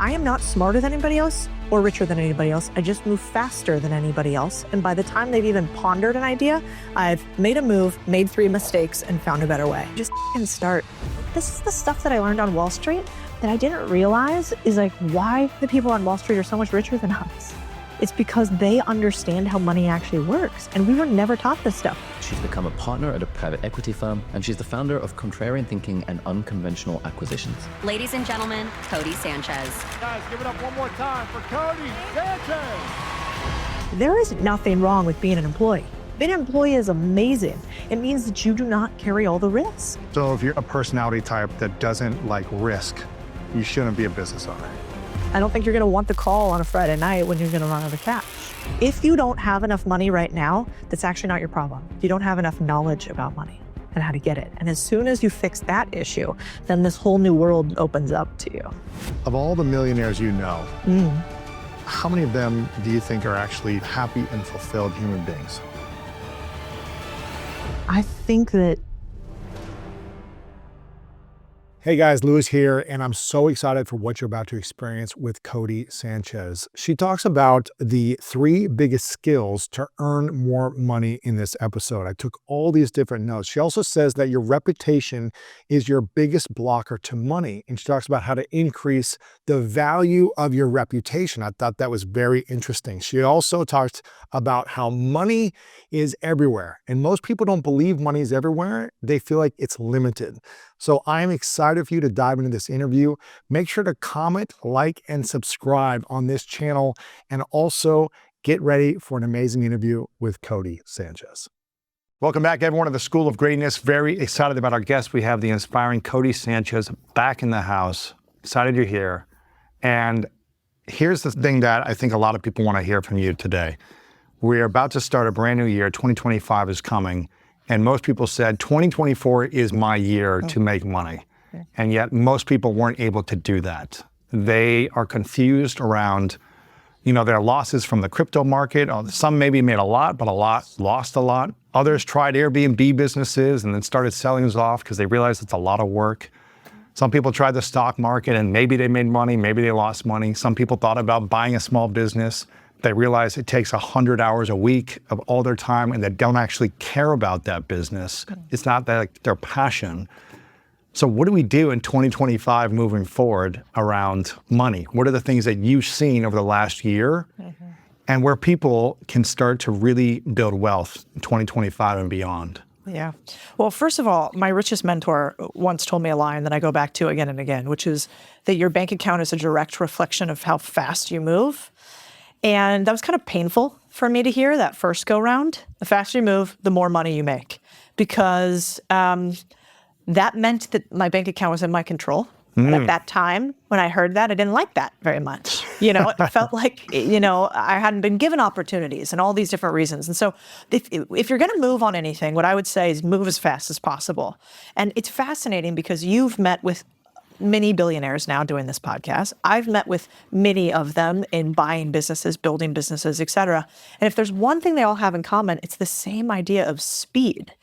I am not smarter than anybody else or richer than anybody else. I just move faster than anybody else. And by the time they've even pondered an idea, I've made a move, made 3 mistakes, and found a better way. Just start. This is the stuff that I learned on Wall Street that I didn't realize is like why the people on Wall Street are so much richer than us. It's because they understand how money actually works. And we were never taught this stuff. She's become a partner at a private equity firm, and she's the founder of Contrarian Thinking and Unconventional Acquisitions. Ladies and gentlemen, Codie Sanchez. Guys, give it up one more time for Codie Sanchez. There is nothing wrong with being an employee. Being an employee is amazing. It means that you do not carry all the risks. So if you're a personality type that doesn't like risk, you shouldn't be a business owner. I don't think you're gonna want the call on a Friday night when you're gonna run out of cash. If you don't have enough money right now, that's actually not your problem. You don't have enough knowledge about money and how to get it. And as soon as you fix that issue, then this whole new world opens up to you. Of all the millionaires you know, how many of them do you think are actually happy and fulfilled human beings? I think that Hey guys, Louis here, and I'm so excited for what you're about to experience with Codie Sanchez. She talks about the 3 biggest skills to earn more money in this episode. I took all these different notes. She also says that your reputation is your biggest blocker to money, and she talks about how to increase the value of your reputation. I thought that was very interesting. She also talked about how money is everywhere, and most people don't believe money is everywhere. They feel like it's limited. So I'm excited for you to dive into this interview. Make sure to comment, like, and subscribe on this channel. And also get ready for an amazing interview with Codie Sanchez. Welcome back, everyone, to the School of Greatness. Very excited about our guest. We have the inspiring Codie Sanchez back in the house. Excited you're here. And here's the thing that I think a lot of people want to hear from you today. We're about to start a brand new year. 2025 is coming. And most people said 2024 is my year to make money. And yet most people weren't able to do that. They are confused around, their losses from the crypto market. Some maybe made a lot, but a lot lost a lot. Others tried Airbnb businesses and then started selling those off because they realized it's a lot of work. Some people tried the stock market and maybe they made money, maybe they lost money. Some people thought about buying a small business. They realize it takes 100 hours a week of all their time and they don't actually care about that business. It's not their passion. So what do we do in 2025 moving forward around money? What are the things that you've seen over the last year and where people can start to really build wealth in 2025 and beyond? Yeah. Well, first of all, my richest mentor once told me a line that I go back to again and again, which is that your bank account is a direct reflection of how fast you move. And that was kind of painful for me to hear that first go round. The faster you move, the more money you make, because that meant that my bank account was in my control. And at that time, when I heard that, I didn't like that very much. It felt like, I hadn't been given opportunities and all these different reasons. And so if you're going to move on anything, what I would say is move as fast as possible. And it's fascinating because you've met with many billionaires now doing this podcast. I've met with many of them in buying businesses, building businesses, et cetera. And if there's one thing they all have in common, it's the same idea of speed.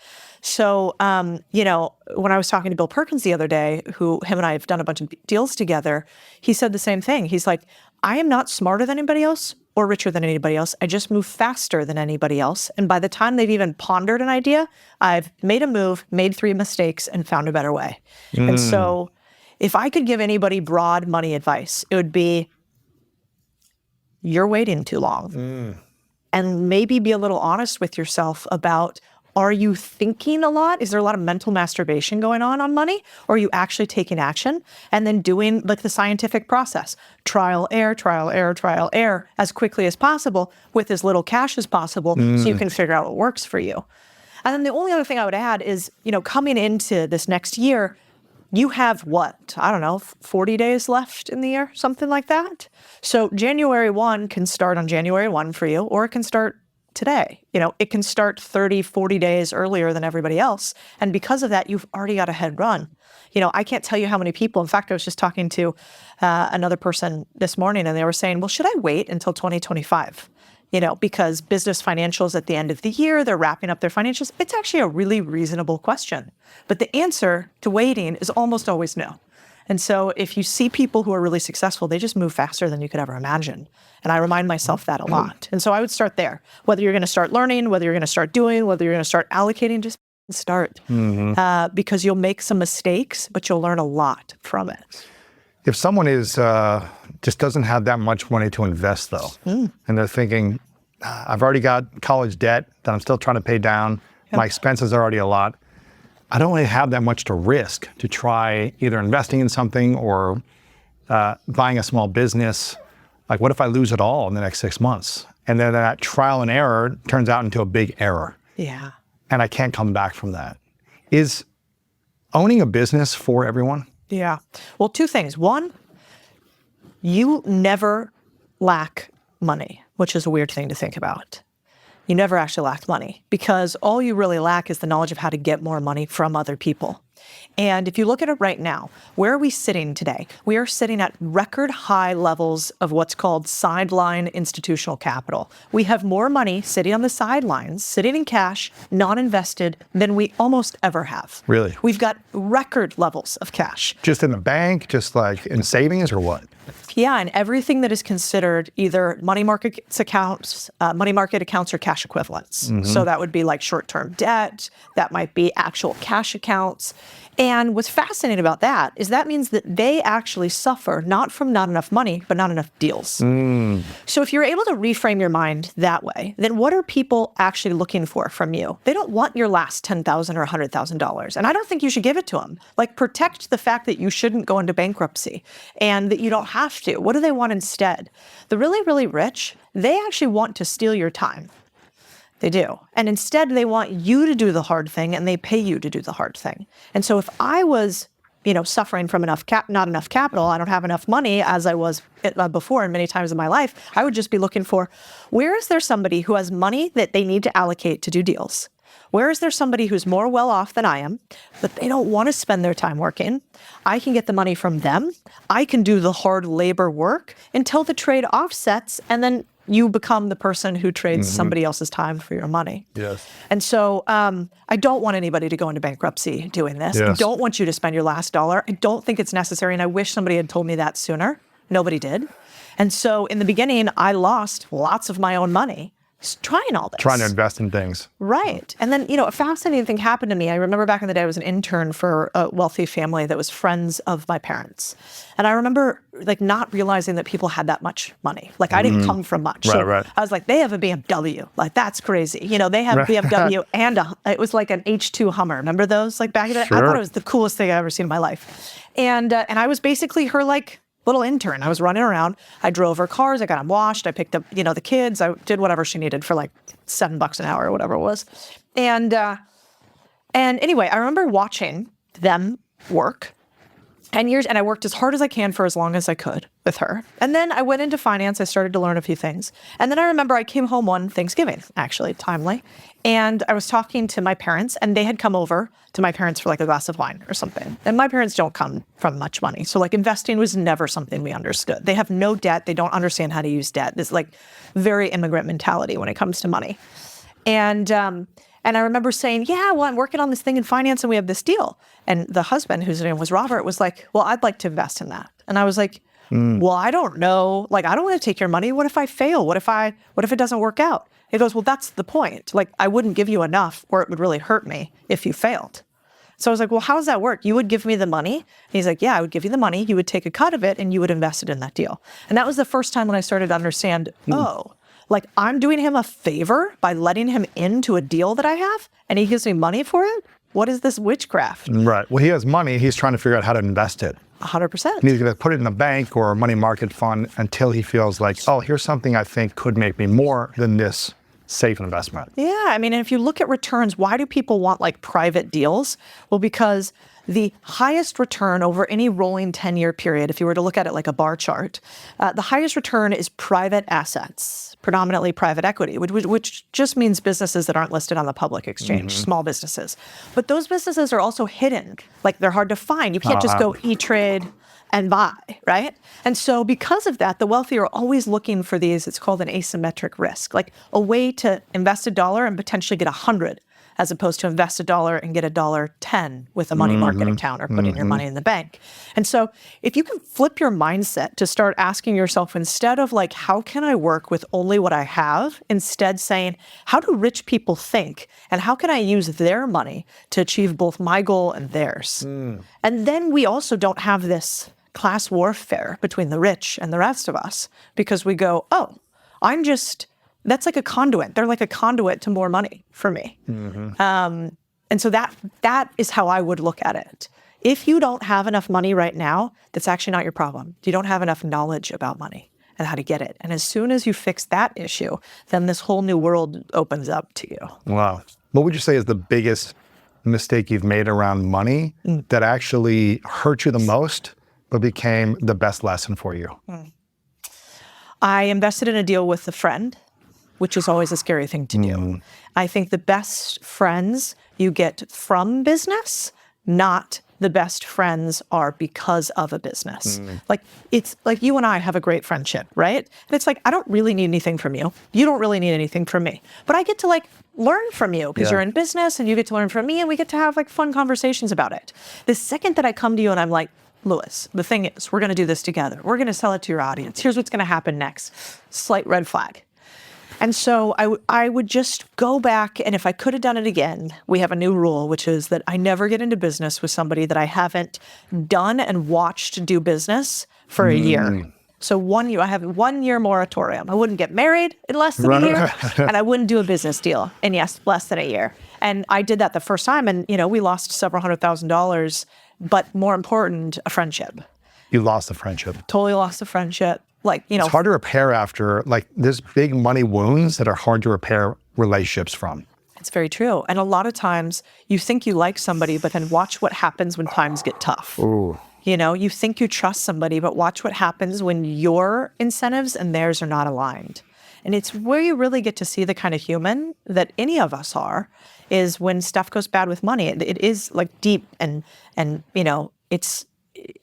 So, when I was talking to Bill Perkins the other day, him and I have done a bunch of deals together, he said the same thing. He's like, I am not smarter than anybody else or richer than anybody else. I just move faster than anybody else. And by the time they've even pondered an idea, I've made a move, made 3 mistakes, and found a better way. And so if I could give anybody broad money advice, it would be, you're waiting too long. And maybe be a little honest with yourself about, are you thinking a lot? Is there a lot of mental masturbation going on money? Or are you actually taking action and then doing like the scientific process? Trial, error, as quickly as possible with as little cash as possible so you can figure out what works for you. And then the only other thing I would add is, coming into this next year, you have 40 days left in the year, something like that. So January 1 can start on January 1 for you, or it can start today. It can start 30, 40 days earlier than everybody else. And because of that, you've already got a head run. I can't tell you how many people, in fact, I was just talking to another person this morning and they were saying, well, should I wait until 2025? Because business financials at the end of the year, they're wrapping up their financials. It's actually a really reasonable question. But the answer to waiting is almost always no. And so if you see people who are really successful, they just move faster than you could ever imagine. And I remind myself that a lot. And so I would start there. Whether you're going to start learning, whether you're going to start doing, whether you're going to start allocating, just start. Because you'll make some mistakes, but you'll learn a lot from it. If someone is just doesn't have that much money to invest, though, and they're thinking, I've already got college debt that I'm still trying to pay down. My expenses are already a lot. I don't really have that much to risk to try either investing in something or buying a small business. Like, what if I lose it all in the next 6 months? And then that trial and error turns out into a big error. Yeah. And I can't come back from that. Is owning a business for everyone? Yeah. Well, two things. One, you never lack money, which is a weird thing to think about. You never actually lacked money because all you really lack is the knowledge of how to get more money from other people. And if you look at it right now, where are we sitting today? We are sitting at record high levels of what's called sideline institutional capital. We have more money sitting on the sidelines, sitting in cash, not invested, than we almost ever have. Really? We've got record levels of cash. Just in the bank, just like in savings or what? Yeah, and everything that is considered either money market accounts or cash equivalents. So that would be like short-term debt, that might be actual cash accounts. And what's fascinating about that is that means that they actually suffer not from not enough money, but not enough deals. So if you're able to reframe your mind that way, then what are people actually looking for from you? They don't want your last $10,000 or $100,000. And I don't think you should give it to them. Like, protect the fact that you shouldn't go into bankruptcy and that you don't have to. What do they want instead? The really, really rich, they actually want to steal your time. They do. And instead, they want you to do the hard thing, and they pay you to do the hard thing. And so if I was, suffering from not enough capital, I don't have enough money as I was before and many times in my life, I would just be looking for, where is there somebody who has money that they need to allocate to do deals? Where is there somebody who's more well off than I am, but they don't want to spend their time working? I can get the money from them. I can do the hard labor work until the trade offsets, and then you become the person who trades somebody else's time for your money. Yes. And so I don't want anybody to go into bankruptcy doing this. Yes. I don't want you to spend your last dollar. I don't think it's necessary, and I wish somebody had told me that sooner. Nobody did. And so in the beginning, I lost lots of my own money trying all this. Trying to invest in things. Right. And then, a fascinating thing happened to me. I remember back in the day, I was an intern for a wealthy family that was friends of my parents. And I remember not realizing that people had that much money. Like, I didn't come from much. Right. I was like, they have a BMW. Like, that's crazy. They have a BMW and it was like an H2 Hummer. Remember those? Like, back in the day? I thought it was the coolest thing I've ever seen in my life. And I was basically her little intern. I was running around. I drove her cars. I got them washed. I picked up, the kids. I did whatever she needed for like $7 an hour or whatever it was. And anyway, I remember watching them work and I worked as hard as I can for as long as I could with her. And then I went into finance. I started to learn a few things. And then I remember I came home one Thanksgiving, actually, timely. And I was talking to my parents, and they had come over to my parents for like a glass of wine or something. And my parents don't come from much money. So investing was never something we understood. They have no debt. They don't understand how to use debt. This very immigrant mentality when it comes to money. And I remember saying, yeah, well, I'm working on this thing in finance and we have this deal. And the husband, whose name was Robert, was like, well, I'd like to invest in that. And I was like, well, I don't know. I don't want to take your money. What if I fail? What if it doesn't work out? He goes, well, that's the point. I wouldn't give you enough or it would really hurt me if you failed. So I was like, well, how does that work? You would give me the money? And he's like, yeah, I would give you the money. You would take a cut of it and you would invest it in that deal. And that was the first time when I started to understand, I'm doing him a favor by letting him into a deal that I have and he gives me money for it? What is this witchcraft? Right. Well, he has money. He's trying to figure out how to invest it. 100%. And he's going to put it in a bank or a money market fund until he feels like, oh, here's something I think could make me more than this safe investment. Yeah. I mean, if you look at returns, why do people want private deals? Well, because the highest return over any rolling 10-year period, if you were to look at it like a bar chart, the highest return is private assets, predominantly private equity, which just means businesses that aren't listed on the public exchange, small businesses. But those businesses are also hidden. They're hard to find. You can't just go E-Trade and buy, right? And so because of that, the wealthy are always looking for these, it's called an asymmetric risk, a way to invest $1 and potentially get 100 as opposed to invest $1 and get $1.10 with a money market account or putting your money in the bank. And so if you can flip your mindset to start asking yourself, instead of like, how can I work with only what I have? Instead saying, how do rich people think? And how can I use their money to achieve both my goal and theirs? And then we also don't have this class warfare between the rich and the rest of us, because we go, oh, that's like a conduit. They're like a conduit to more money for me. And so that is how I would look at it. If you don't have enough money right now, that's actually not your problem. You don't have enough knowledge about money and how to get it. And as soon as you fix that issue, then this whole new world opens up to you. Wow. What would you say is the biggest mistake you've made around money that actually hurt you the most, but became the best lesson for you? I invested in a deal with a friend, which is always a scary thing to do. I think the best friends you get from business, not the best friends are because of a business. Like, it's like you and I have a great friendship, right? And it's like, I don't really need anything from you. You don't really need anything from me. But I get to like learn from you because you're in business, and you get to learn from me, and we get to have like fun conversations about it. The second that I come to you and I'm like, Louis, the thing is, we're going to do this together. We're going to sell it to your audience. Here's what's going to happen next. Slight red flag. And so I would just go back, and if I could have done it again, we have a new rule, which is that I never get into business with somebody that I haven't done and watched do business for a year. So I have a 1 year moratorium. I wouldn't get married in less than a year, and I wouldn't do a business deal in less than a year. And I did that the first time, and we lost several $100,000, but more important, a friendship. You lost a friendship. Totally lost a friendship. It's hard to repair after this big money wounds that are hard to repair relationships from. It's very true. And a lot of times you think you like somebody, but then watch what happens when times get tough. You think you trust somebody, but watch what happens when your incentives and theirs are not aligned. And it's where you really get to see the kind of human that any of us are, is when stuff goes bad with money. It is like deep and it's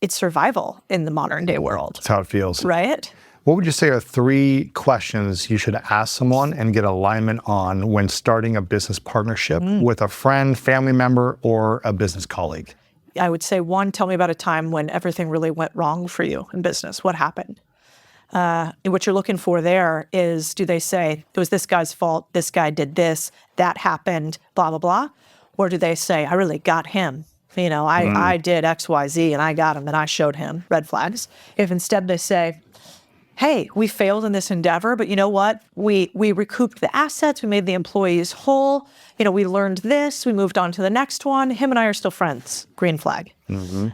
survival in the modern day world. That's how it feels. Right? What would you say are 3 questions you should ask someone and get alignment on when starting a business partnership with a friend, family member, or a business colleague? I would say, 1, tell me about a time when everything really went wrong for you in business. What happened? What you're looking for there is, do they say, it was this guy's fault, this guy did this, that happened, blah, blah, blah? Or do they say, I really got him? I did X, Y, Z, and I got him, and I showed him, red flags. If instead they say, hey, we failed in this endeavor, but you know what? We recouped the assets, we made the employees whole, we learned this, we moved on to the next one, him and I are still friends, green flag.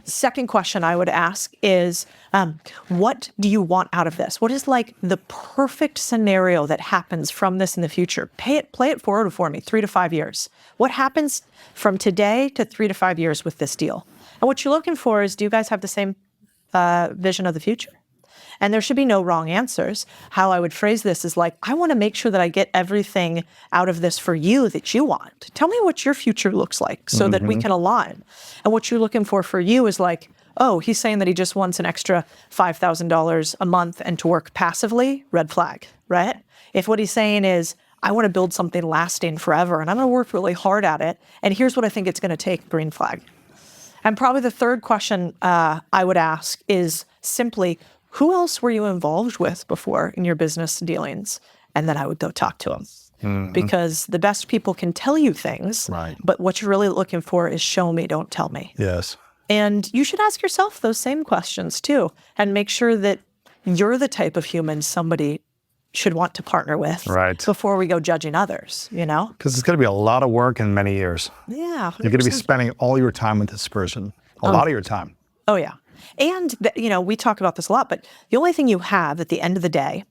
Second question I would ask is, what do you want out of this? What is like the perfect scenario that happens from this in the future? Play it forward for me, 3 to 5 years. What happens from today to 3 to 5 years with this deal? And what you're looking for is, do you guys have the same vision of the future? And there should be no wrong answers. How I would phrase this is like, I want to make sure that I get everything out of this for you that you want. Tell me what your future looks like so that we can align. And what you're looking for you is like, oh, he's saying that he just wants an extra $5,000 a month and to work passively, red flag, right? If what he's saying is, I want to build something lasting forever, and I'm going to work really hard at it, and here's what I think it's going to take, green flag. And probably the third question I would ask is simply, who else were you involved with before in your business dealings? And then I would go talk to them. Because the best people can tell you things, but what you're really looking for is show me, don't tell me. Yes. And you should ask yourself those same questions too, and make sure that you're the type of human somebody should want to partner with before we go judging others, Because it's going to be a lot of work in many years. Yeah. 100%. You're going to be spending all your time with this person, a lot of your time. Oh, yeah. And, we talk about this a lot, but the only thing you have at the end of the day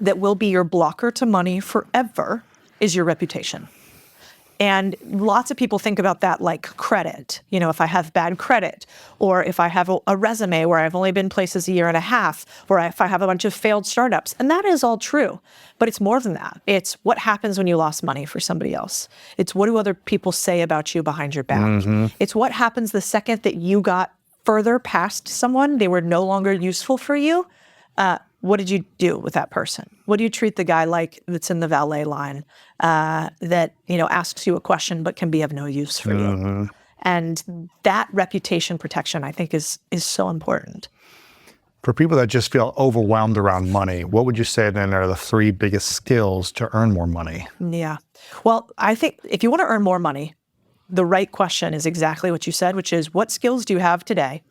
that will be your blocker to money forever is your reputation. And lots of people think about that like credit. If I have bad credit, or if I have a resume where I've only been places a year and a half, or if I have a bunch of failed startups. And that is all true. But it's more than that. It's what happens when you lost money for somebody else. It's what do other people say about you behind your back. It's what happens the second that you got further past someone, they were no longer useful for you. what did you do with that person? What do you treat the guy like that's in the valet line that, asks you a question but can be of no use for you? And that reputation protection, I think, is so important. For people that just feel overwhelmed around money, what would you say then are the 3 biggest skills to earn more money? Yeah. Well, I think if you want to earn more money, the right question is exactly what you said, which is, what skills do you have today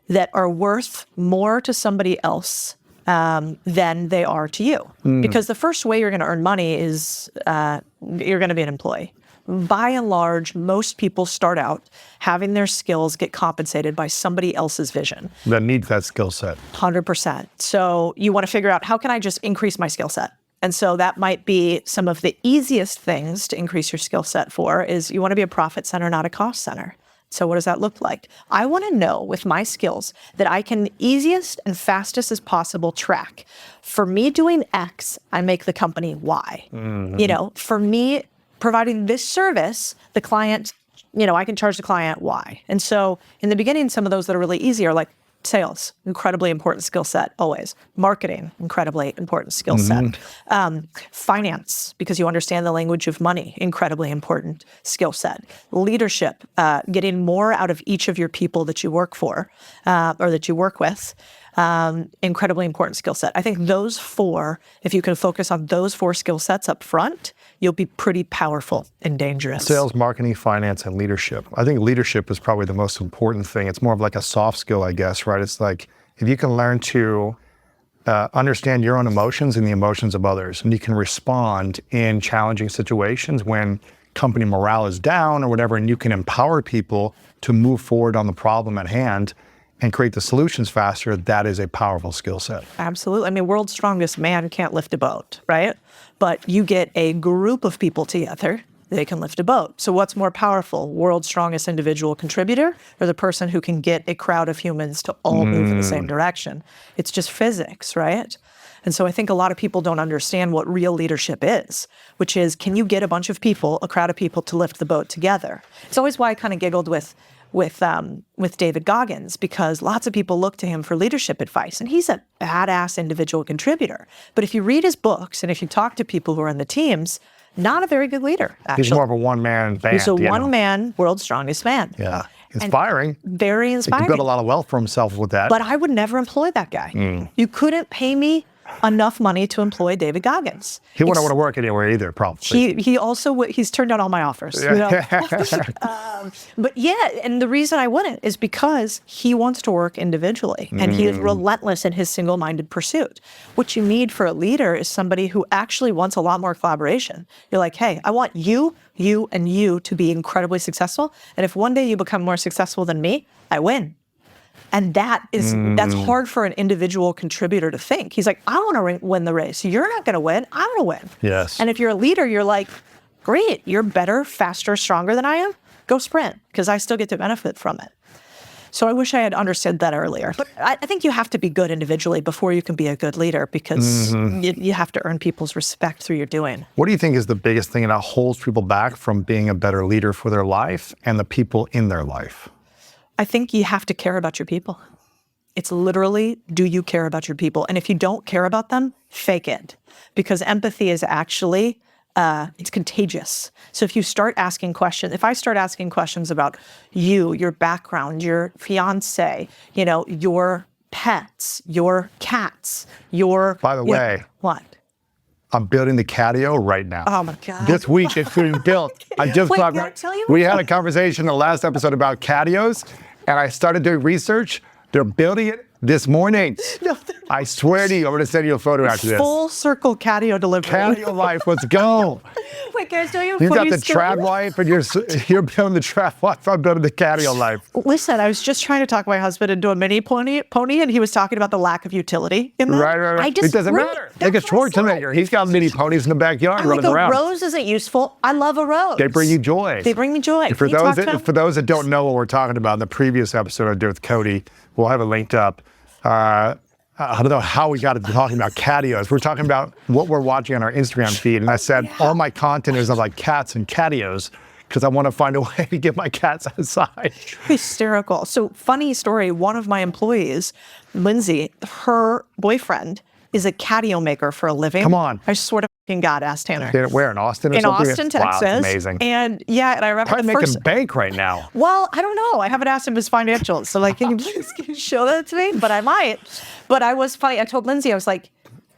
that are worth more to somebody else than they are to you? Because the first way you're going to earn money is you're going to be an employee. By and large, most people start out having their skills get compensated by somebody else's vision. That needs that skill set. 100%. So you want to figure out, how can I just increase my skill set? And so that might be some of the easiest things to increase your skill set for is you want to be a profit center, not a cost center. So what does that look like? I want to know with my skills that I can easiest and fastest as possible track. For me doing X, I make the company Y. For me providing this service, the client, I can charge the client Y. And so in the beginning, some of those that are really easy are like sales, incredibly important skill set, always. Marketing, incredibly important skill set. Finance, because you understand the language of money, incredibly important skill set. Leadership, getting more out of each of your people that you work for or that you work with, incredibly important skill set. I think those 4, if you can focus on those 4 skill sets up front, you'll be pretty powerful and dangerous. Sales, marketing, finance, and leadership. I think leadership is probably the most important thing. It's more of like a soft skill, I guess, right? It's like if you can learn to understand your own emotions and the emotions of others, and you can respond in challenging situations when company morale is down or whatever, and you can empower people to move forward on the problem at hand and create the solutions faster, that is a powerful skill set. Absolutely. I mean, world's strongest man can't lift a boat, right? But you get a group of people together, they can lift a boat. So what's more powerful, world's strongest individual contributor or the person who can get a crowd of humans to all move in the same direction? It's just physics, right? And so I think a lot of people don't understand what real leadership is, which is, can you get a bunch of people, a crowd of people to lift the boat together? It's always why I kind of giggled with David Goggins, because lots of people look to him for leadership advice, and he's a badass individual contributor. But if you read his books and if you talk to people who are in the teams, not a very good leader, actually. He's more of a one-man band. He's a one-man, world's strongest man. Yeah. Inspiring. And very inspiring. He built a lot of wealth for himself with that. But I would never employ that guy. You couldn't pay me enough money to employ David Goggins. He wouldn't want to work anywhere either, probably. He also he's turned down all my offers. But yeah, and the reason I wouldn't is because he wants to work individually, and he is relentless in his single-minded pursuit. What you need for a leader is somebody who actually wants a lot more collaboration. You're like, hey, I want you, and you to be incredibly successful, and if one day you become more successful than me, I win. And that's hard for an individual contributor to think. He's like, I want to win the race. You're not going to win. I'm going to win. Yes. And if you're a leader, you're like, great, you're better, faster, stronger than I am. Go sprint, because I still get to benefit from it. So I wish I had understood that earlier. But I think you have to be good individually before you can be a good leader, because you have to earn people's respect through your doing. What do you think is the biggest thing that holds people back from being a better leader for their life and the people in their life? I think you have to care about your people. It's literally, do you care about your people? And if you don't care about them, fake it. Because empathy is actually, it's contagious. So if you start asking questions, if I start asking questions about you, your background, your fiance, your pets, your cats, By the way. What? I'm building the catio right now. Oh my God. This week it's being built. I just Wait, talked can I about, tell you we what? had a conversation in the last episode about catios, and I started doing research. They're building it this morning. No, I swear to you, I'm going to send you a photo after this. Full circle catio delivery. Catio life, let's go. Wait, can I tell you? You got the trad life, and you're building the trad life. I'm building the catio life. Listen, I was just trying to talk my husband into a mini pony, and he was talking about the lack of utility in that. Right. It doesn't matter. Like a Schwarzenegger. He's got mini ponies in the backyard I'm running like, around. a rose isn't useful. I love a rose. They bring you joy. They bring me joy. For those that don't know what we're talking about, in the previous episode I did with Codie, we'll have it linked up. I don't know how we got into talking about catios. We're talking about what we're watching on our Instagram feed, and I said all my content is of like cats and catios because I want to find a way to get my cats outside. Hysterical. So funny story. One of my employees, Lindsay, her boyfriend is a catio maker for a living. Come on. I swear to fucking God, ask Tanner. Where, in Austin or In something? Austin, Wow, Texas. that's amazing. And yeah, and I remember Probably the making first. bank right now. Well, I don't know. I haven't asked him his financials. So like, can you please show that to me? But I might. But I was funny. I told Lindsay, I was like,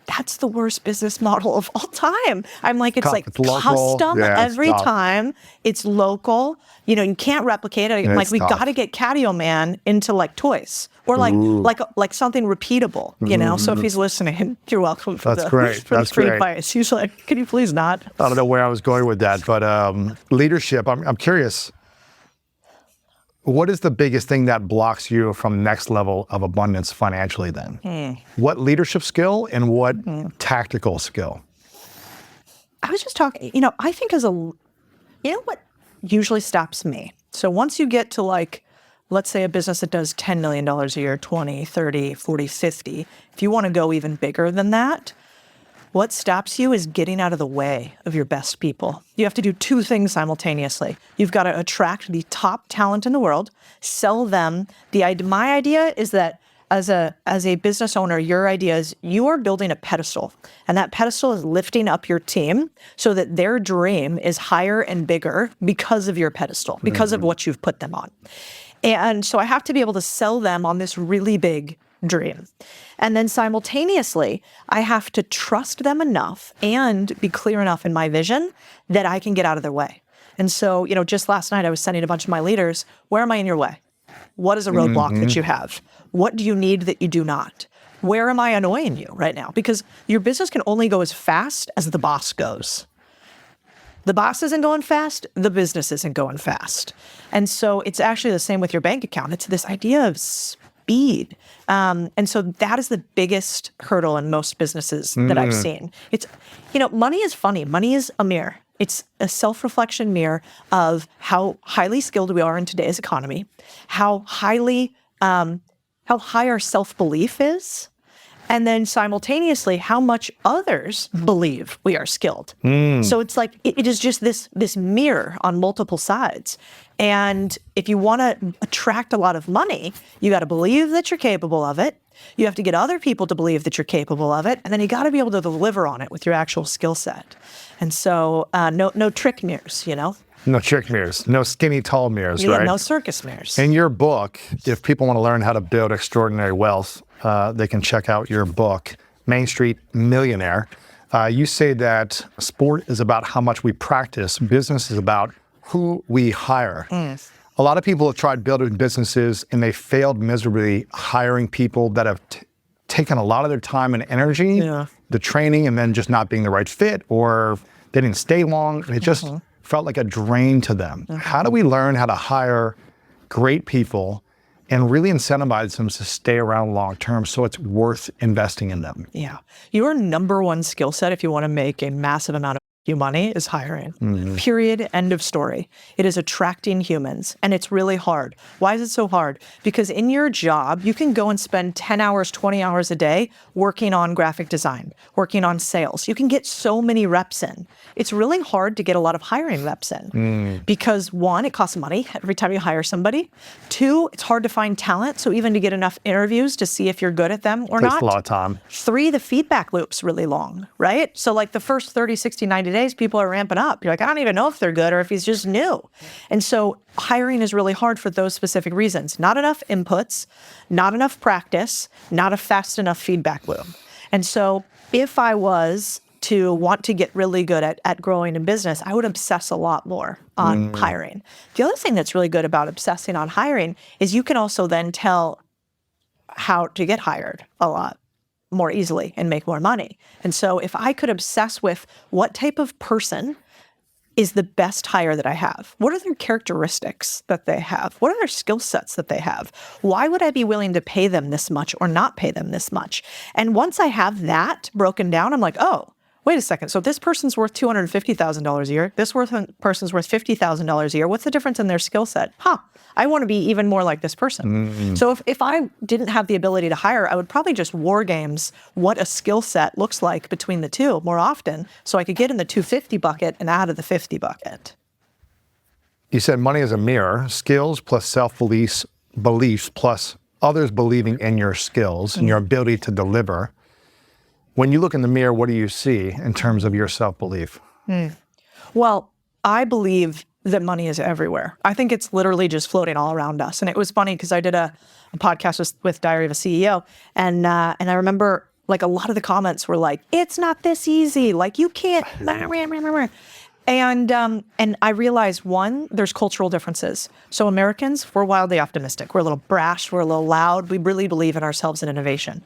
that's the worst business model of all time. I'm like, it's like It's local. custom Yeah, it's every tough. time. It's local. You know, you can't replicate it. I'm like, it's we tough. got to get Catio Man into like toys or like something repeatable, you know? So if he's listening, you're welcome for That's the, great. for That's the free great. advice. He's like, can you please not? I don't know where I was going with that, but leadership, I'm curious. What is the biggest thing that blocks you from next level of abundance financially then? What leadership skill and what tactical skill? I was just talking, you know, I think you know what usually stops me? So once you get to like, let's say a business that does $10 million a year, 20, 30, 40, 50, if you want to go even bigger than that, what stops you is getting out of the way of your best people. You have to do two things simultaneously. You've got to attract the top talent in the world, sell them. My idea is that as a business owner, your idea is you are building a pedestal, and that pedestal is lifting up your team so that their dream is higher and bigger because of your pedestal, because of what you've put them on. And so I have to be able to sell them on this really big dream. And then simultaneously, I have to trust them enough and be clear enough in my vision that I can get out of their way. And so, you know, just last night I was sending a bunch of my leaders, where am I in your way? What is a roadblock that you have? What do you need that you do not? Where am I annoying you right now? Because your business can only go as fast as the boss goes. The boss isn't going fast, the business isn't going fast. And so it's actually the same with your bank account. It's this idea of speed. And so that is the biggest hurdle in most businesses that I've seen. It's, you know, money is funny. Money is a mirror. It's a self-reflection mirror of how highly skilled we are in today's economy, how high our self-belief is, and then simultaneously how much others believe we are skilled. So it's like, it is just this mirror on multiple sides. And if you want to attract a lot of money, you got to believe that you're capable of it. You have to get other people to believe that you're capable of it. And then you got to be able to deliver on it with your actual skill set. And so no trick mirrors, you know? No trick mirrors, no skinny tall mirrors, right? No circus mirrors. In your book, if people want to learn how to build extraordinary wealth, they can check out your book, Street Millionaire. You say that sport is about how much we practice, business is about who we hire. A lot of people have tried building businesses and they failed miserably hiring people that have taken a lot of their time and energy, the training, and then just not being the right fit, or they didn't stay long. And it just felt like a drain to them. How do we learn how to hire great people and really incentivize them to stay around long term so it's worth investing in them? Yeah. Your number one skill set, if you want to make a massive amount of money, is hiring. Period. End of story. It is attracting humans, and it's really hard. Why is it so hard? Because in your job, you can go and spend 10 hours, 20 hours a day working on graphic design, working on sales. You can get so many reps in. It's really hard to get a lot of hiring reps in because one, it costs money every time you hire somebody. Two, it's hard to find talent. So even to get enough interviews to see if you're good at them or not. Takes a lot of time. Three, the feedback loop's really long, right? So like the first 30, 60, 90 days, people are ramping up. You're like, I don't even know if they're good or if he's just new. And so hiring is really hard for those specific reasons. Not enough inputs, not enough practice, not a fast enough feedback loop. And so if I was to want to get really good at growing in business, I would obsess a lot more on hiring. The other thing that's really good about obsessing on hiring is you can also then tell how to get hired a lot more easily and make more money. And so if I could obsess with what type of person is the best hire that I have, what are their characteristics that they have? What are their skill sets that they have? Why would I be willing to pay them this much or not pay them this much? And once I have that broken down, I'm like, oh, wait a second. So this person's worth $250,000 a year. This person's worth $50,000 a year. What's the difference in their skill set? I want to be even more like this person. So if I didn't have the ability to hire, I would probably just war games what a skill set looks like between the two more often so I could get in the 250 bucket and out of the 50 bucket. You said money is a mirror, skills plus self-beliefs plus others believing in your skills and your ability to deliver. When you look in the mirror, what do you see in terms of your self-belief? Well, I believe that money is everywhere. I think it's literally just floating all around us. And it was funny because I did a podcast with Diary of a CEO, and I remember like a lot of the comments were like, "It's not this easy. Like you can't." And I realized, one, there's cultural differences. So Americans, we're wildly optimistic. We're a little brash. We're a little loud. We really believe in ourselves and innovation.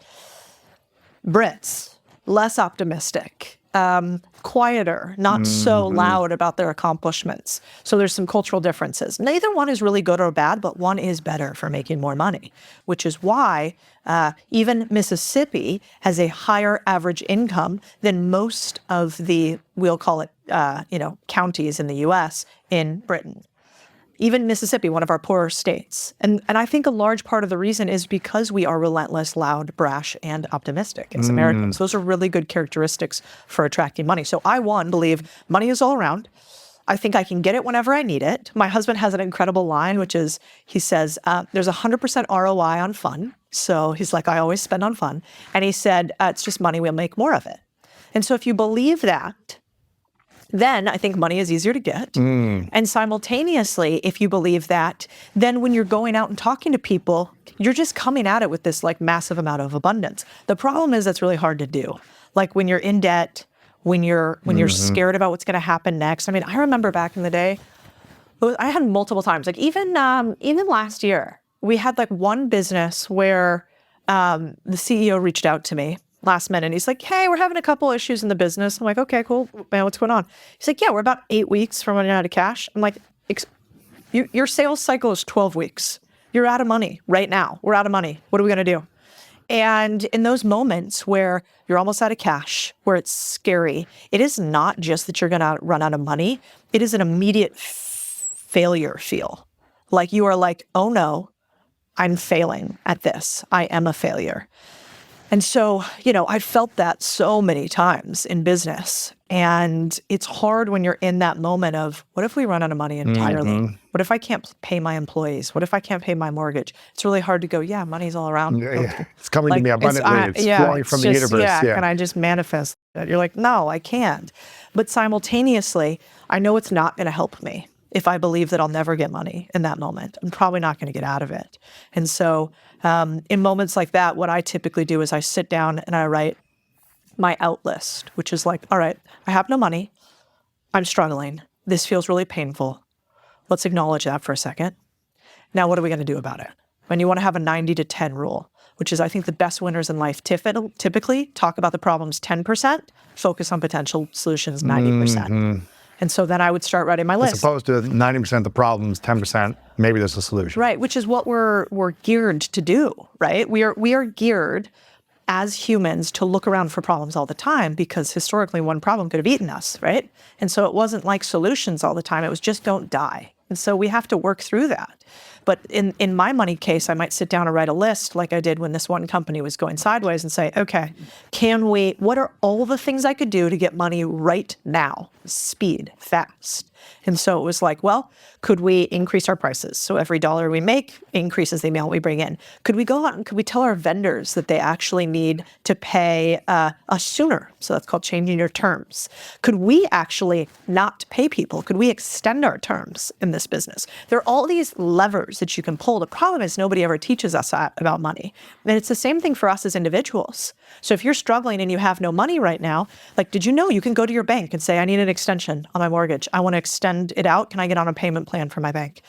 Brits, less optimistic, quieter, not so loud about their accomplishments. So there's some cultural differences. Neither one is really good or bad, but one is better for making more money, which is why even Mississippi has a higher average income than most of the, we'll call it, counties in the U.S. in Britain. Even Mississippi, one of our poorer states. And I think a large part of the reason is because we are relentless, loud, brash, and optimistic as Americans. Those are really good characteristics for attracting money. So I, one, believe money is all around. I think I can get it whenever I need it. My husband has an incredible line, which is, he says, there's 100% ROI on fun. So he's like, I always spend on fun. And he said, it's just money, we'll make more of it. And so if you believe that, then I think money is easier to get. And simultaneously, if you believe that, then when you're going out and talking to people, you're just coming at it with this like massive amount of abundance. The problem is that's really hard to do. Like when you're in debt, when you're scared about what's going to happen next. I mean, I remember back in the day, I had multiple times, like even last year, we had like one business where the CEO reached out to me last minute. He's like, hey, we're having a couple issues in the business. I'm like, okay, cool. Man, what's going on? He's like, yeah, we're about 8 weeks from running out of cash. I'm like, your sales cycle is 12 weeks. You're out of money right now. We're out of money. What are we going to do? And in those moments where you're almost out of cash, where it's scary, it is not just that you're going to run out of money. It is an immediate failure feel. Like you are like, oh no, I'm failing at this. I am a failure. And so, I felt that so many times in business. And it's hard when you're in that moment of, what if we run out of money entirely? What if I can't pay my employees? What if I can't pay my mortgage? It's really hard to go, yeah, money's all around. Yeah. It's coming to me abundantly. It's flowing from the universe. Yeah, can I just manifest that? You're like, no, I can't. But simultaneously, I know it's not going to help me if I believe that I'll never get money in that moment. I'm probably not going to get out of it. And so in moments like that, what I typically do is I sit down and I write my out list, which is like, all right, I have no money. I'm struggling. This feels really painful. Let's acknowledge that for a second. Now, what are we going to do about it? When you want to have a 90 to 10 rule, which is I think the best winners in life typically talk about the problems 10%, focus on potential solutions 90%. And so then I would start writing my list. As opposed to 90% of the problems, 10%, maybe there's a solution. Right, which is what we're geared to do, right? We are geared as humans to look around for problems all the time because historically one problem could have eaten us, right? And so it wasn't like solutions all the time. It was just don't die. And so we have to work through that. But in my money case, I might sit down and write a list like I did when this one company was going sideways and say, okay, what are all the things I could do to get money right now? Speed, fast. And so it was like, well, could we increase our prices? So every dollar we make increases the amount we bring in. Could we go out and could we tell our vendors that they actually need to pay us sooner? So that's called changing your terms. Could we actually not pay people? Could we extend our terms in this business? There are all these levers that you can pull. The problem is nobody ever teaches us about money. And it's the same thing for us as individuals. So if you're struggling and you have no money right now, like, did you know you can go to your bank and say, I need an extension on my mortgage. I want to extend it out. Can I get on a payment plan for my bank?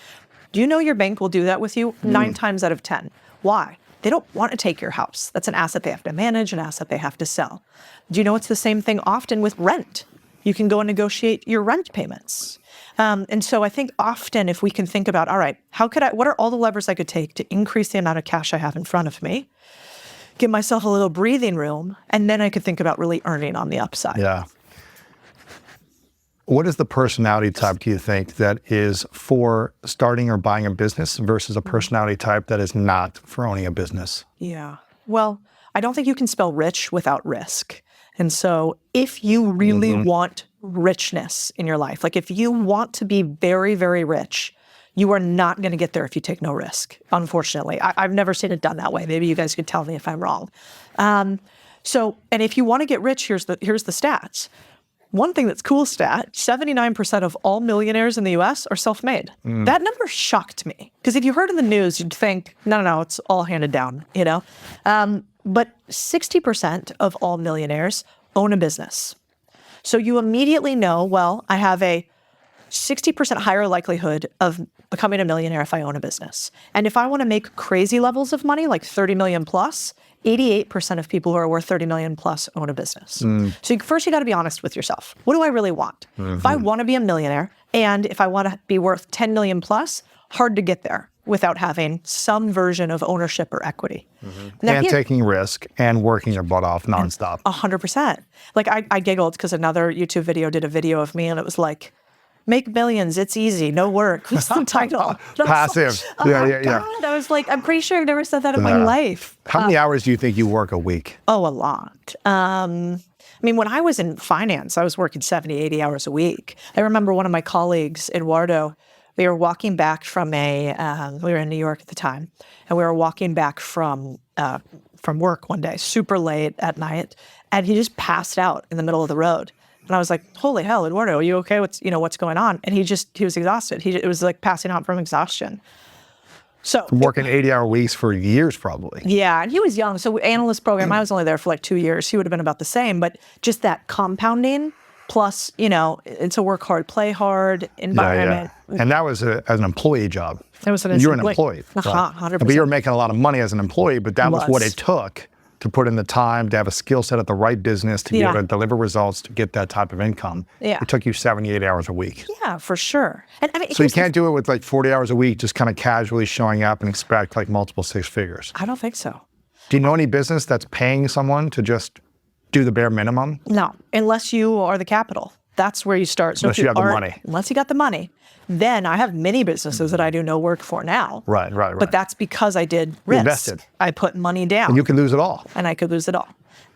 Do you know your bank will do that with you 9 times out of 10? Why? They don't want to take your house. That's an asset they have to manage, an asset they have to sell. Do you know it's the same thing often with rent? You can go and negotiate your rent payments. And so I think often if we can think about, all right, what are all the levers I could take to increase the amount of cash I have in front of me, give myself a little breathing room, and then I could think about really earning on the upside. Yeah. What is the personality type, do you think, that is for starting or buying a business versus a personality type that is not for owning a business? Yeah. Well, I don't think you can spell rich without risk. And so if you really want richness in your life, like if you want to be very, very rich, you are not going to get there if you take no risk, unfortunately. I've never seen it done that way. Maybe you guys could tell me if I'm wrong. So, and if you want to get rich, here's the stats. One thing that's cool stat, 79% of all millionaires in the US are self-made. That number shocked me. Because if you heard in the news, you'd think, no, it's all handed down, you know? But 60% of all millionaires own a business. So you immediately know, well, I have a 60% higher likelihood of becoming a millionaire if I own a business. And if I want to make crazy levels of money, like 30 million plus, 88% of people who are worth 30 million plus own a business. So first you got to be honest with yourself. What do I really want? If I want to be a millionaire and if I want to be worth 10 million plus, hard to get there without having some version of ownership or equity. Now, And taking risk and working your butt off nonstop. 100%. Like I giggled because another YouTube video did a video of me and it was like, make millions, it's easy, no work. That's the title. Passive. God. I was like, I'm pretty sure I've never said that in my life. How many hours do you think you work a week? Oh, a lot. I mean, when I was in finance, I was working 70, 80 hours a week. I remember one of my colleagues, Eduardo, we were walking back from we were in New York at the time, and we were walking back from work one day, super late at night, and he just passed out in the middle of the road. And I was like, holy hell, Eduardo, are you okay? What's going on? And he was exhausted. It was like passing out from exhaustion. So From working 80-hour weeks for years, probably. yeah, and he was young. So analyst program, I was only there for like 2 years. He would have been about the same, but just that compounding plus, it's a work hard, play hard environment. And that was as an employee job. It was an You're an employee. 100%. But you were making a lot of money as an employee, but that was what it took to put in the time, to have a skill set at the right business, to be able to deliver results, to get that type of income. Yeah. It took you 78 hours a week. Yeah, for sure. And I mean, So you can't do it with like 40 hours a week, just kind of casually showing up and expect like multiple six figures. I don't think so. Do you know any business that's paying someone to just do the bare minimum? No, unless you are the capital. That's where you start. So Unless you have the money. Unless you got the money. Then I have many businesses that I do no work for now. Right. But that's because I did risk. Invested. I put money down. And you can lose it all. And I could lose it all.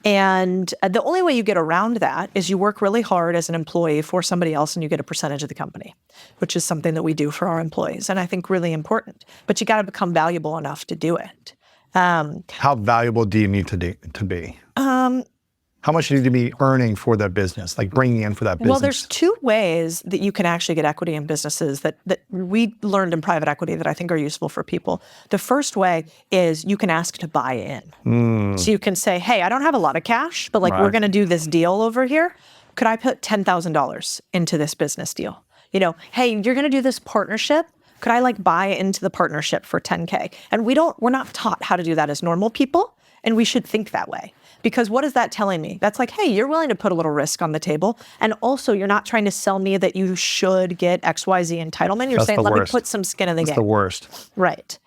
And the only way you get around that is you work really hard as an employee for somebody else and you get a percentage of the company, which is something that we do for our employees. And I think really important. But you got to become valuable enough to do it. How valuable do you need to be? How much do you need to be earning for that business, like bringing in for that business? Well, there's two ways that you can actually get equity in businesses that we learned in private equity that I think are useful for people. The first way is you can ask to buy in. So you can say, hey, I don't have a lot of cash, but we're going to do this deal over here. Could I put $10,000 into this business deal? Hey, you're going to do this partnership. Could I buy into the partnership for 10K? And we're not taught how to do that as normal people. And we should think that way. Because what is that telling me? That's like, hey, you're willing to put a little risk on the table. And also, you're not trying to sell me that you should get XYZ entitlement. You're saying, let me put some skin in the game. That's the worst. Right.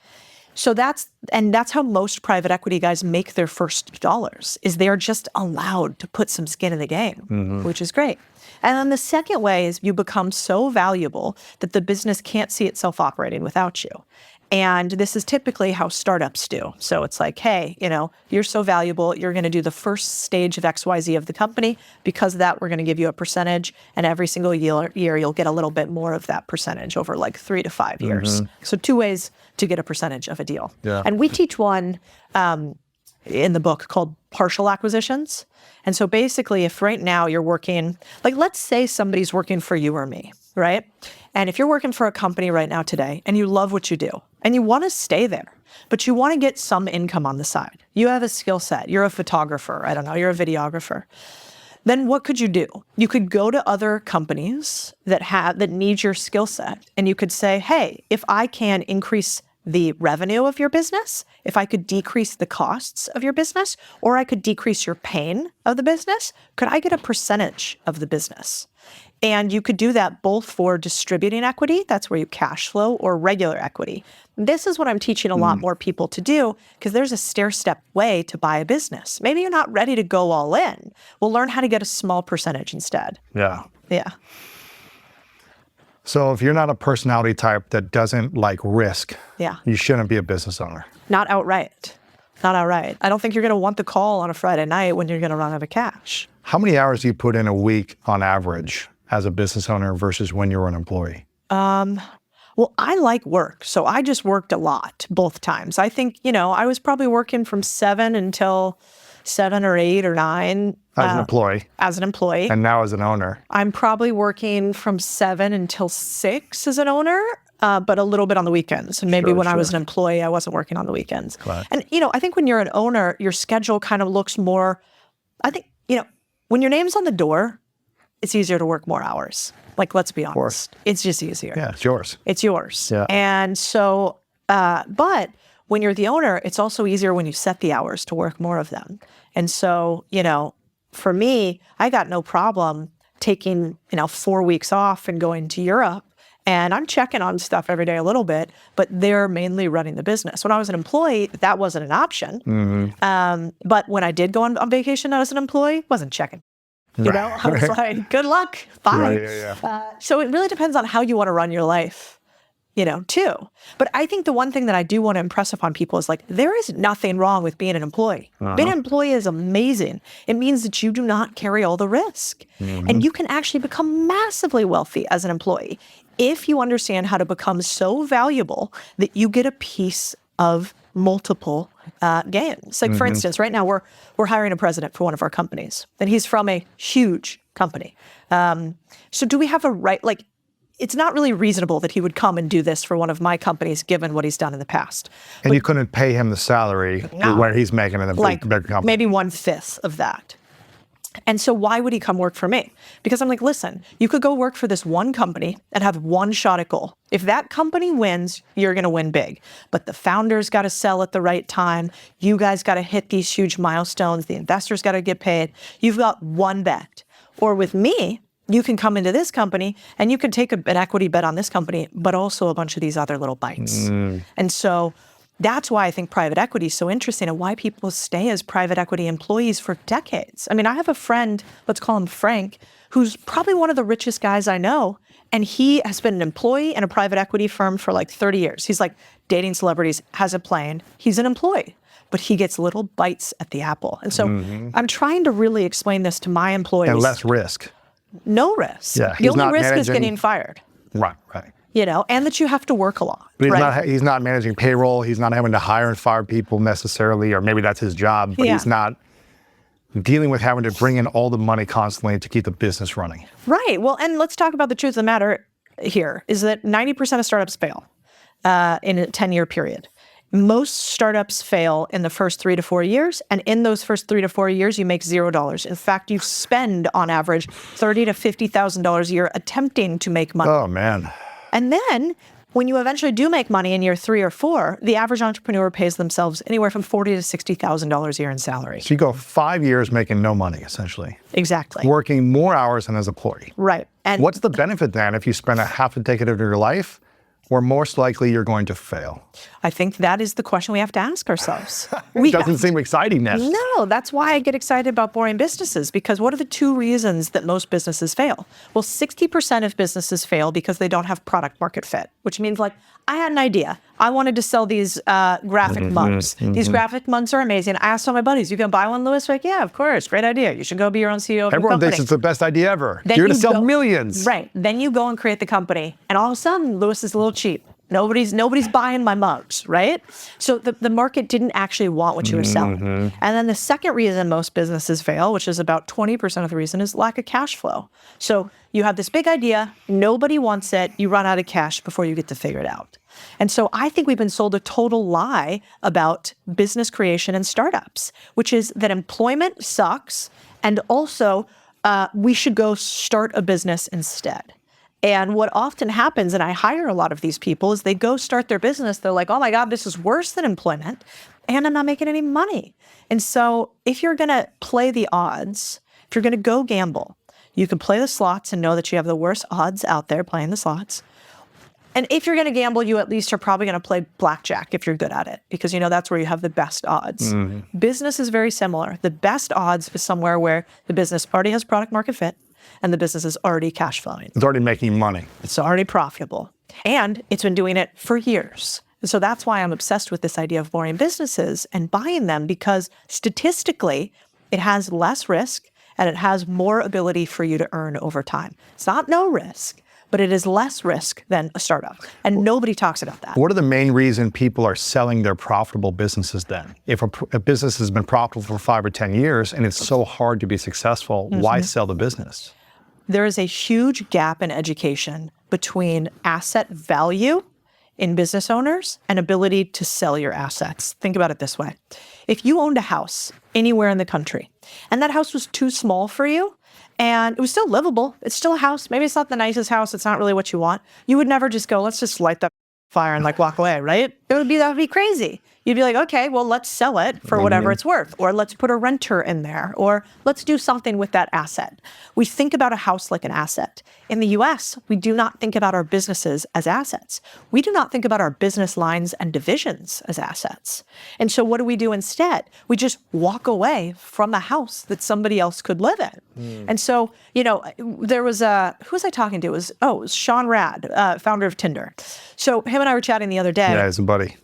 So that's how most private equity guys make their first dollars, is they're just allowed to put some skin in the game, which is great. And then the second way is you become so valuable that the business can't see itself operating without you. And this is typically how startups do. So it's like, hey, you're so valuable, you're going to do the first stage of XYZ of the company. Because of that, we're going to give you a percentage. And every single year, you'll get a little bit more of that percentage over 3 to 5 years. So 2 ways to get a percentage of a deal. Yeah. And we teach one in the book called partial acquisitions. And so basically, if right now you're working, let's say somebody's working for you or me, right? And if you're working for a company right now today and you love what you do and you want to stay there, but you want to get some income on the side, you have a skill set, you're a photographer, I don't know, you're a videographer, then what could you do? You could go to other companies that need your skill set and you could say, hey, if I can increase the revenue of your business, if I could decrease the costs of your business, or I could decrease your pain of the business, could I get a percentage of the business? And you could do that both for distributing equity, that's where you cash flow, or regular equity. This is what I'm teaching a lot more people to do, because there's a stair-step way to buy a business. Maybe you're not ready to go all in. We'll learn how to get a small percentage instead. Yeah. Yeah. So if you're not a personality type that doesn't like risk, you shouldn't be a business owner. Not outright. Not outright. I don't think you're going to want the call on a Friday night when you're going to run out of cash. How many hours do you put in a week on average as a business owner versus when you're an employee? Well, I like work, so I just worked a lot both times. I think, I was probably working from 7 until 7 or 8 or 9. As an employee. As an employee. And now as an owner. I'm probably working from 7 until 6 as an owner, but a little bit on the weekends. And maybe when I was an employee, I wasn't working on the weekends. Right. And, I think when you're an owner, your schedule kind of looks more, I think, when your name's on the door, it's easier to work more hours. Like, let's be honest. It's just easier. Yeah, it's yours. It's yours. Yeah. And so, but when you're the owner, it's also easier when you set the hours to work more of them. And so, for me, I got no problem taking, 4 weeks off and going to Europe. And I'm checking on stuff every day a little bit, but they're mainly running the business. When I was an employee, that wasn't an option. But when I did go on vacation as an employee, wasn't checking. I was like, good luck, bye. So it really depends on how you want to run your life, too. But I think the one thing that I do want to impress upon people is like, there is nothing wrong with being an employee. Being an employee is amazing. It means that you do not carry all the risk. And you can actually become massively wealthy as an employee if you understand how to become so valuable that you get a piece of multiple gains. Like, for instance, right now we're hiring a president for one of our companies, and he's from a huge company. So do we have a right, like, it's not really reasonable that he would come and do this for one of my companies, given what he's done in the past. And you couldn't pay him the salary where he's making in a big company. Maybe 1/5 of that. And so why would he come work for me? Because I'm like, listen, you could go work for this one company and have one shot at goal. If that company wins, you're going to win big. But the founders got to sell at the right time. You guys got to hit these huge milestones. The investors got to get paid. You've got one bet. Or with me, you can come into this company and you can take an equity bet on this company, but also a bunch of these other little bites. And so that's why I think private equity is so interesting and why people stay as private equity employees for decades. I mean, I have a friend, let's call him Frank, who's probably one of the richest guys I know. And he has been an employee in a private equity firm for like 30 years. He's like dating celebrities, has a plane. He's an employee, but he gets little bites at the apple. And so I'm trying to really explain this to my employees. And less risk. No risk. Yeah, the only risk is getting fired. Right. And that you have to work a lot. But he's not managing payroll. He's not having to hire and fire people necessarily, or maybe that's his job, but he's not dealing with having to bring in all the money constantly to keep the business running. Right. Well, and let's talk about the truth of the matter here is that 90% of startups fail in a 10-year period. Most startups fail in the first 3 to 4 years, and in those first 3 to 4 years, you make $0. In fact, you spend on average $30,000 to $50,000 a year attempting to make money. Oh man! And then, when you eventually do make money in year 3 or 4, the average entrepreneur pays themselves anywhere from $40,000 to $60,000 a year in salary. So you go 5 years making no money, essentially. Exactly. Working more hours than as an employee. Right. And what's the benefit then if you spend a half a decade of your life, where most likely you're going to fail? I think that is the question we have to ask ourselves. It doesn't seem exciting now. No, that's why I get excited about boring businesses, because what are the 2 reasons that most businesses fail? Well, 60% of businesses fail because they don't have product market fit, which means like, I had an idea. I wanted to sell these graphic mugs. These graphic mugs are amazing. I asked all my buddies, you gonna buy one, Louis? Like, yeah, of course, great idea. You should go be your own CEO of your company. Everyone thinks it's the best idea ever. Then You're gonna sell millions. Right, then you go and create the company, and all of a sudden, Louis is a little cheap. Nobody's buying my mugs, right? So the market didn't actually want what you were selling. And then the second reason most businesses fail, which is about 20% of the reason, is lack of cash flow. So you have this big idea, nobody wants it, you run out of cash before you get to figure it out. And so I think we've been sold a total lie about business creation and startups, which is that employment sucks, and also we should go start a business instead. And what often happens, and I hire a lot of these people, is they go start their business. They're like, oh my God, this is worse than employment, and I'm not making any money. And so if you're going to play the odds, if you're going to go gamble, you can play the slots and know that you have the worst odds out there playing the slots. And if you're going to gamble, you at least are probably going to play blackjack if you're good at it, because that's where you have the best odds. Business is very similar. The best odds is somewhere where the business already has product market fit, and the business is already cash flowing. It's already making money. It's already profitable. And it's been doing it for years. And so that's why I'm obsessed with this idea of boring businesses and buying them, because statistically, it has less risk and it has more ability for you to earn over time. It's not no risk, but it is less risk than a startup. And nobody talks about that. What are the main reason people are selling their profitable businesses then? If a business has been profitable for 5 or 10 years and it's so hard to be successful, why sell the business? There is a huge gap in education between asset value in business owners and ability to sell your assets. Think about it this way. If you owned a house anywhere in the country and that house was too small for you and it was still livable, it's still a house, maybe it's not the nicest house, it's not really what you want, you would never just go, let's just light that fire and like walk away, right? That would be crazy. You'd be like, okay, well, let's sell it for whatever it's worth, or let's put a renter in there, or let's do something with that asset. We think about a house like an asset. In the US, we do not think about our businesses as assets. We do not think about our business lines and divisions as assets. And so what do we do instead? We just walk away from the house that somebody else could live in. And so, there was who was I talking to? It was Sean Rad, founder of Tinder. So him and I were chatting the other day. Yeah, he's a buddy.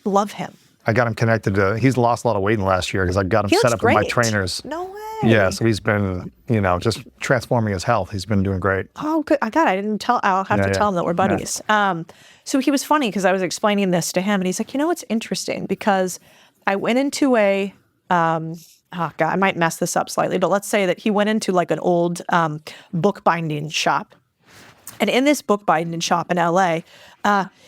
Love him. I got him connected to, he's lost a lot of weight in the last year because I got him set up with my trainers. No way. Yeah, so he's been, just transforming his health. He's been doing great. Oh, good. I didn't tell, I'll have to tell him that we're buddies. Yeah. So he was funny because I was explaining this to him and he's like, it's interesting because I went into a, oh God, I might mess this up slightly, but let's say that he went into like an old book binding shop. And in this book binding shop in LA,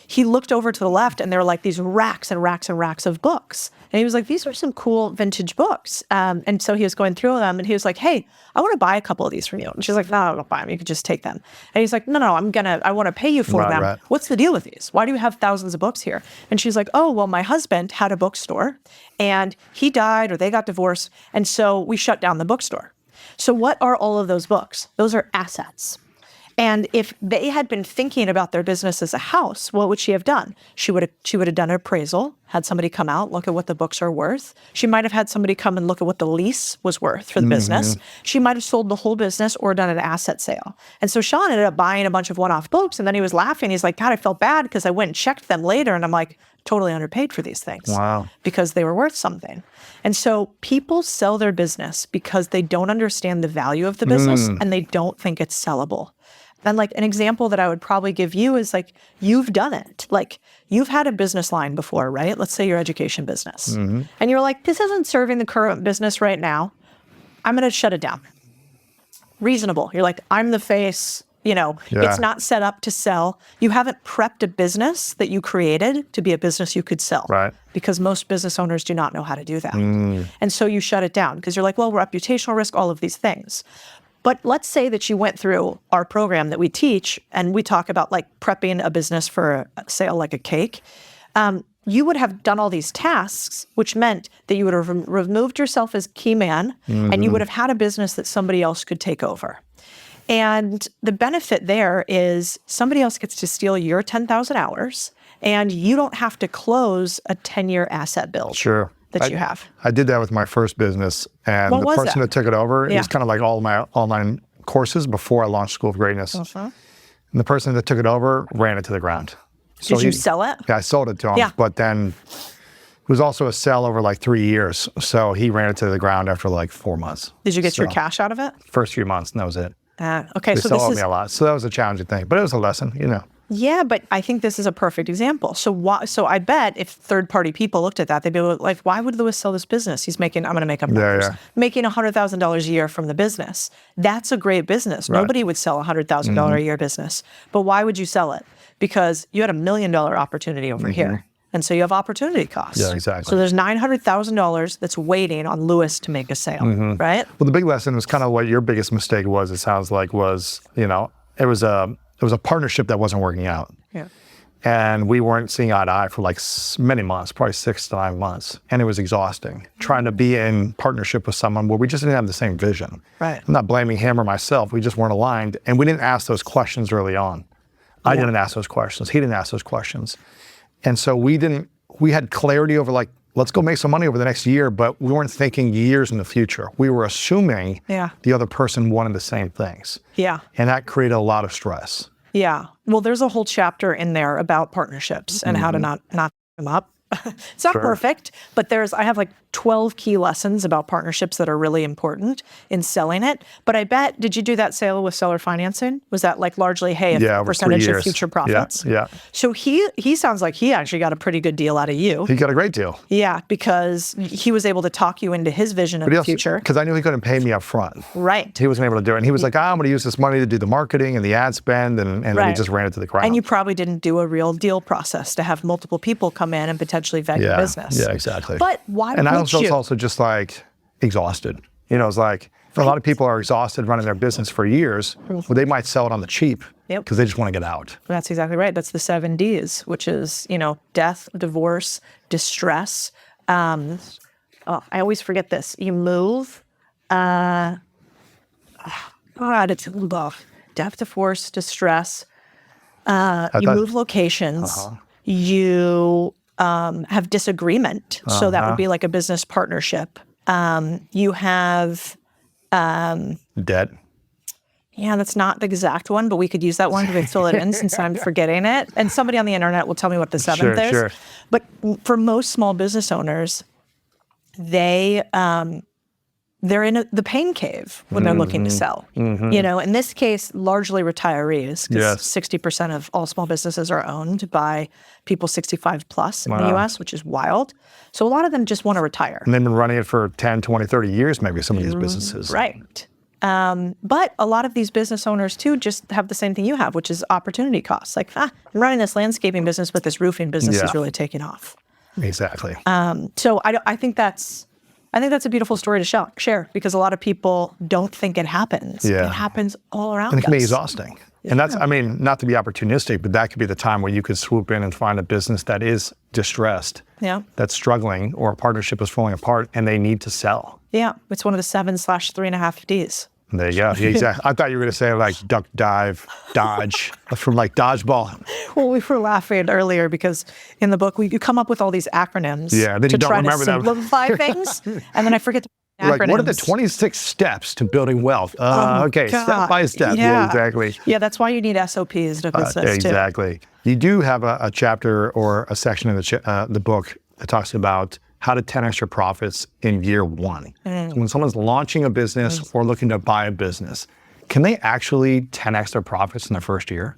he looked over to the left and there were like these racks and racks and racks of books. And he was like, these are some cool vintage books. And so he was going through them and he was like, hey, I want to buy a couple of these from you. And she's like, no, don't buy them. You could just take them. And he's like, no, I want to pay you for them. Right. What's the deal with these? Why do you have thousands of books here? And she's like, oh, well, my husband had a bookstore and he died or they got divorced. And so we shut down the bookstore. So what are all of those books? Those are assets. And if they had been thinking about their business as a house, what would she have done? She would have done an appraisal, had somebody come out, look at what the books are worth. She might have had somebody come and look at what the lease was worth for the business. She might have sold the whole business or done an asset sale. And so Sean ended up buying a bunch of one-off books, and then he was laughing. He's like, God, I felt bad because I went and checked them later, and I'm like, totally underpaid for these things. Wow. Because they were worth something. And so people sell their business because they don't understand the value of the business and they don't think it's sellable. And like an example that I would probably give you is like, you've done it. Like you've had a business line before, right? Let's say your education business. And you're like, this isn't serving the current business right now. I'm going to shut it down. Reasonable. You're like, I'm the face, it's not set up to sell. You haven't prepped a business that you created to be a business you could sell. Right. Because most business owners do not know how to do that. And so you shut it down because you're like, well, reputational risk, all of these things. But let's say that you went through our program that we teach and we talk about like prepping a business for a sale like a cake. You would have done all these tasks, which meant that you would have removed yourself as key man and you would have had a business that somebody else could take over. And the benefit there is somebody else gets to steal your 10,000 hours and you don't have to close a 10-year asset build. Sure. That you have. I did that with my first business, and the person that took it over, it was kind of like all my online courses before I launched School of Greatness. And the person that took it over ran it to the ground. So did you sell it? Yeah, I sold it to him, but then it was also a sell over like 3 years. So he ran it to the ground after like 4 months. Did you get your cash out of it? First few months, and that was it. Okay, they so still owed me a lot. So that was a challenging thing, but it was a lesson, Yeah, but I think this is a perfect example. So I bet if third-party people looked at that, they'd be like, why would Lewis sell this business? He's making, I'm going to make up numbers, making $100,000 a year from the business. That's a great business. Right. Nobody would sell a $100,000 a year business. But why would you sell it? Because you had $1 million opportunity over here. And so you have opportunity costs. Yeah, exactly. So there's $900,000 that's waiting on Lewis to make a sale, right? Well, the big lesson was kind of what your biggest mistake was, it sounds like, was, it was a partnership that wasn't working out. Yeah. And we weren't seeing eye to eye for like many months, probably 6 to 9 months. And it was exhausting trying to be in partnership with someone where we just didn't have the same vision. Right. I'm not blaming him or myself. We just weren't aligned. And we didn't ask those questions early on. I didn't ask those questions. He didn't ask those questions. And so we had clarity over like, let's go make some money over the next year, but we weren't thinking years in the future. We were assuming the other person wanted the same things. Yeah. And that created a lot of stress. Yeah. Well, there's a whole chapter in there about partnerships and how to not them up. It's not perfect, but I have like 12 key lessons about partnerships that are really important in selling it. But I bet, did you do that sale with seller financing? Was that like largely, hey, a over 3 percentage of years. future profits? Yeah. So he sounds like he actually got a pretty good deal out of you. He got a great deal. Yeah, because he was able to talk you into his vision of the future. Because I knew he couldn't pay me up front. Right. He wasn't able to do it. And he was like, I'm going to use this money to do the marketing and the ad spend. And then he just ran it to the ground. And you probably didn't do a real deal process to have multiple people come in and potentially vet your business. Yeah, exactly. But why and would I was you? also just like exhausted. It's like a lot of people are exhausted running their business for years. Well, they might sell it on the cheap because they just want to get out. That's exactly right. That's the 7 Ds, which is, death, divorce, distress. I always forget this. You move. It's death, divorce, distress. You move locations. You have disagreement. So that would be like a business partnership. You have debt. Yeah, that's not the exact one, but we could use that one because I fill it in since I'm forgetting it. And somebody on the internet will tell me what the 7th is. Sure. But for most small business owners, they're in the pain cave when they're looking to sell. In this case, largely retirees, because 60% of all small businesses are owned by people 65 plus in the U.S., which is wild. So a lot of them just want to retire. And they've been running it for 10, 20, 30 years, maybe, some of these businesses. Right. But a lot of these business owners, too, just have the same thing you have, which is opportunity costs. Like, I'm running this landscaping business, but this roofing business is really taking off. Exactly. So I think that's a beautiful story to share because a lot of people don't think it happens. Yeah. It happens all around us. And it can be exhausting. Yeah. And that's, not to be opportunistic, but that could be the time where you could swoop in and find a business that is distressed, that's struggling, or a partnership is falling apart and they need to sell. Yeah. It's one of the 7/3.5 Ds. There you go. Exactly. I thought you were going to say like duck, dive, dodge, from like dodgeball. Well, we were laughing earlier because in the book, you come up with all these acronyms to try to simplify things. And then I forget to put acronyms. Like, what are the 26 steps to building wealth? Okay, God. step by step. Yeah, exactly. Yeah, that's why you need SOPs to business too. Exactly. You do have a chapter or a section in the book that talks about how to 10x your profits in year 1. So when someone's launching a business or looking to buy a business, can they actually 10x their profits in their first year?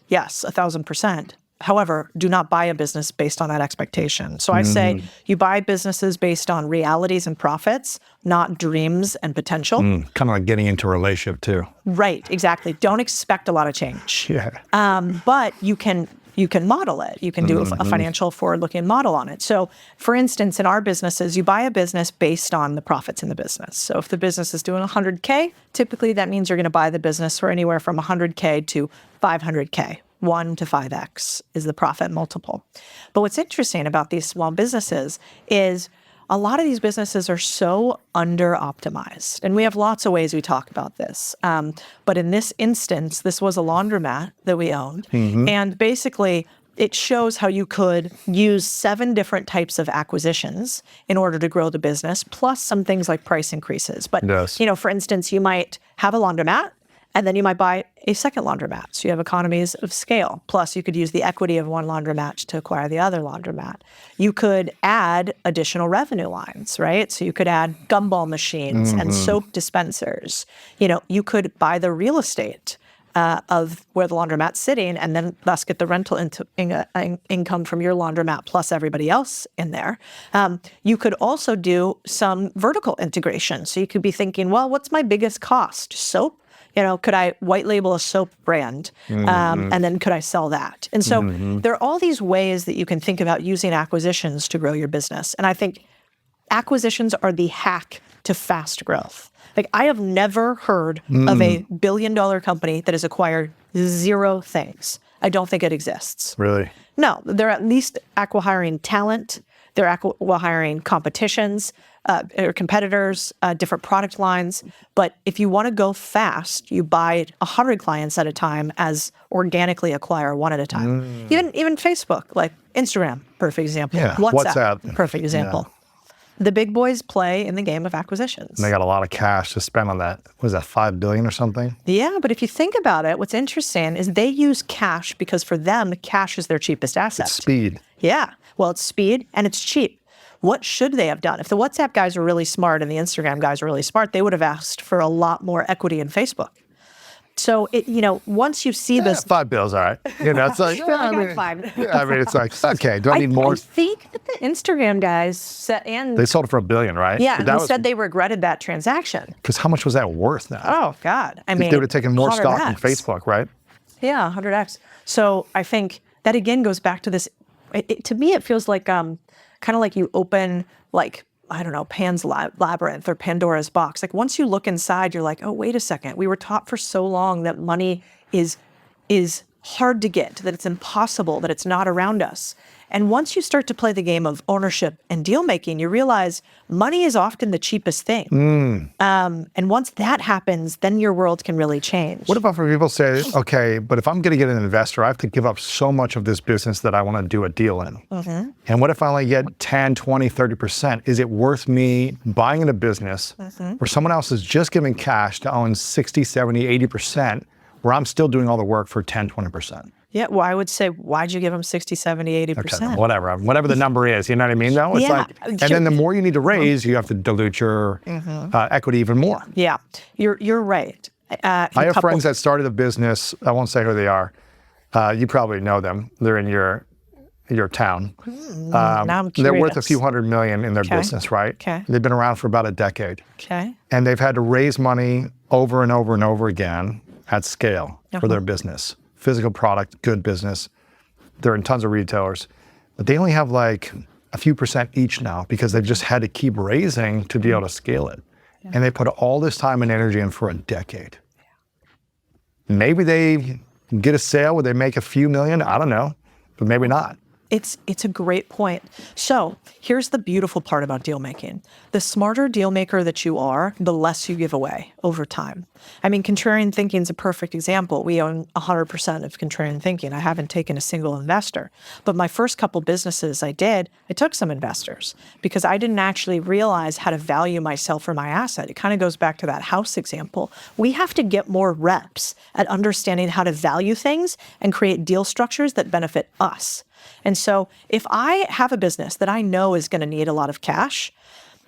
Yes, 1,000%. However, do not buy a business based on that expectation. So I say you buy businesses based on realities and profits, not dreams and potential. Kind of like getting into a relationship too. Right, exactly. Don't expect a lot of change. But you can model it. You can do a financial forward-looking model on it. So, for instance, in our businesses, you buy a business based on the profits in the business. So if the business is doing 100K, typically that means you're going to buy the business for anywhere from 100K to 500K. 1 to 5x is the profit multiple. But what's interesting about these small businesses is a lot of these businesses are so under-optimized. And we have lots of ways we talk about this. But in this instance, this was a laundromat that we owned. And basically, it shows how you could use 7 different types of acquisitions in order to grow the business, plus some things like price increases. But, for instance, you might have a laundromat, and then you might buy a second laundromat. So you have economies of scale. Plus, you could use the equity of one laundromat to acquire the other laundromat. You could add additional revenue lines, right? So you could add gumball machines and soap dispensers. You could buy the real estate of where the laundromat's sitting and then thus get the rental income from your laundromat plus everybody else in there. You could also do some vertical integration. So you could be thinking, well, what's my biggest cost? Soap? Could I white label a soap brand? And then could I sell that? And so there are all these ways that you can think about using acquisitions to grow your business. And I think acquisitions are the hack to fast growth. Like, I have never heard of a billion-dollar company that has acquired 0 things. I don't think it exists. Really? No, they're at least acqui-hiring talent. They're acqui-hiring competitions, or competitors, different product lines. But if you want to go fast, you buy 100 clients at a time as organically acquire 1 at a time. Even Facebook, like Instagram, perfect example. Yeah, WhatsApp, perfect example. The big boys play in the game of acquisitions. And they got a lot of cash to spend on that. What was that, $5 billion or something? Yeah, but if you think about it, what's interesting is they use cash because for them, cash is their cheapest asset. It's speed. Yeah, well, it's speed and it's cheap. What should they have done? If the WhatsApp guys are really smart and the Instagram guys are really smart, they would have asked for a lot more equity in Facebook. So once you see this, $5 bills, all right. It's like, I got five. it's like, okay, do I need more? I think that the Instagram guys said, and They sold it for $1 billion, right? yeah, But and they said they regretted that transaction. because how much was that worth now? Oh God, I mean, They would have taken more stock in 100x. Facebook, right? Yeah, 100x. So I think that again goes back to this. To me, it feels like kind of like you open I don't know, Pan's Labyrinth or Pandora's box. Like once you look inside, you're like, oh, wait a second. We were taught for so long that money is hard to get, that it's impossible, that it's not around us. And once you start to play the game of ownership and deal making, you realize money is often the cheapest thing. And once that happens, then your world can really change. What about for people say, okay, but if I'm going to get an investor, I have to give up so much of this business that I want to do a deal in. And what if I only get 10, 20, 30%? Is it worth me buying in a business where someone else is just giving cash to own 60, 70, 80%, where I'm still doing all the work for 10, 20%? Yeah, well, I would say, why'd you give them 60, 70, 80%? Okay, whatever the number is, you know what I mean? Though it's Yeah, and then the more you need to raise, you have to dilute your equity even more. Yeah, you're right. I have friends that started a business. I won't say who they are. You probably know them. They're in your town. Now I'm curious. They're worth a few $100 million in their business, right? Okay. They've been around for about a decade. Okay. And they've had to raise money over and over and over again at scale for their business. Physical product, good business. They're in tons of retailers. But they only have like a few percent each now because they've just had to keep raising to be able to scale it. And they put all this time and energy in for a decade. Maybe they get a sale where they make a few million, I don't know, but maybe not. It's a great point. So here's the beautiful part about deal making. The smarter deal maker that you are, the less you give away over time. I mean, contrarian thinking is a perfect example. We own 100% of contrarian thinking. I haven't taken a single investor. But my first couple businesses I took some investors because I didn't actually realize how to value myself or my asset. It kind of goes back to that house example. We have to get more reps at understanding how to value things and create deal structures that benefit us. And so if I have a business that I know is going to need a lot of cash,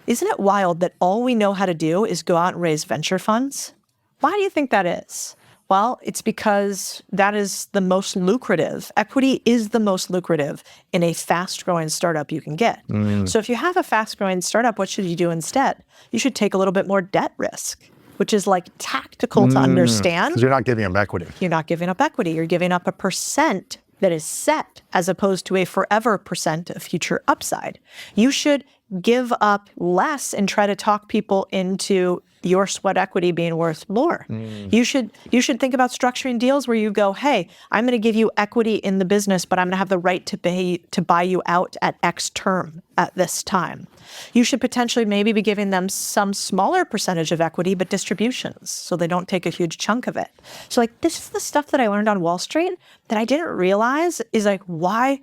isn't it wild that all we know how to do is go out and raise venture funds? Why do you think that is? Well, it's because that is the most lucrative. Equity is the most lucrative in a fast-growing startup you can get. So if you have a fast-growing startup, what should you do instead? You should take a little bit more debt risk, which is like tactical to understand. Because you're not giving them equity. You're not giving up equity. You're giving up a percent that is set as opposed to a forever percent of future upside. You should give up less and try to talk people into your sweat equity being worth more. You should think about structuring deals where you go, hey, I'm going to give you equity in the business, but I'm going to have the right to buy you out at X term at this time. You should potentially maybe be giving them some smaller percentage of equity, but distributions, so they don't take a huge chunk of it. So like this is the stuff that I learned on Wall Street that I didn't realize is like why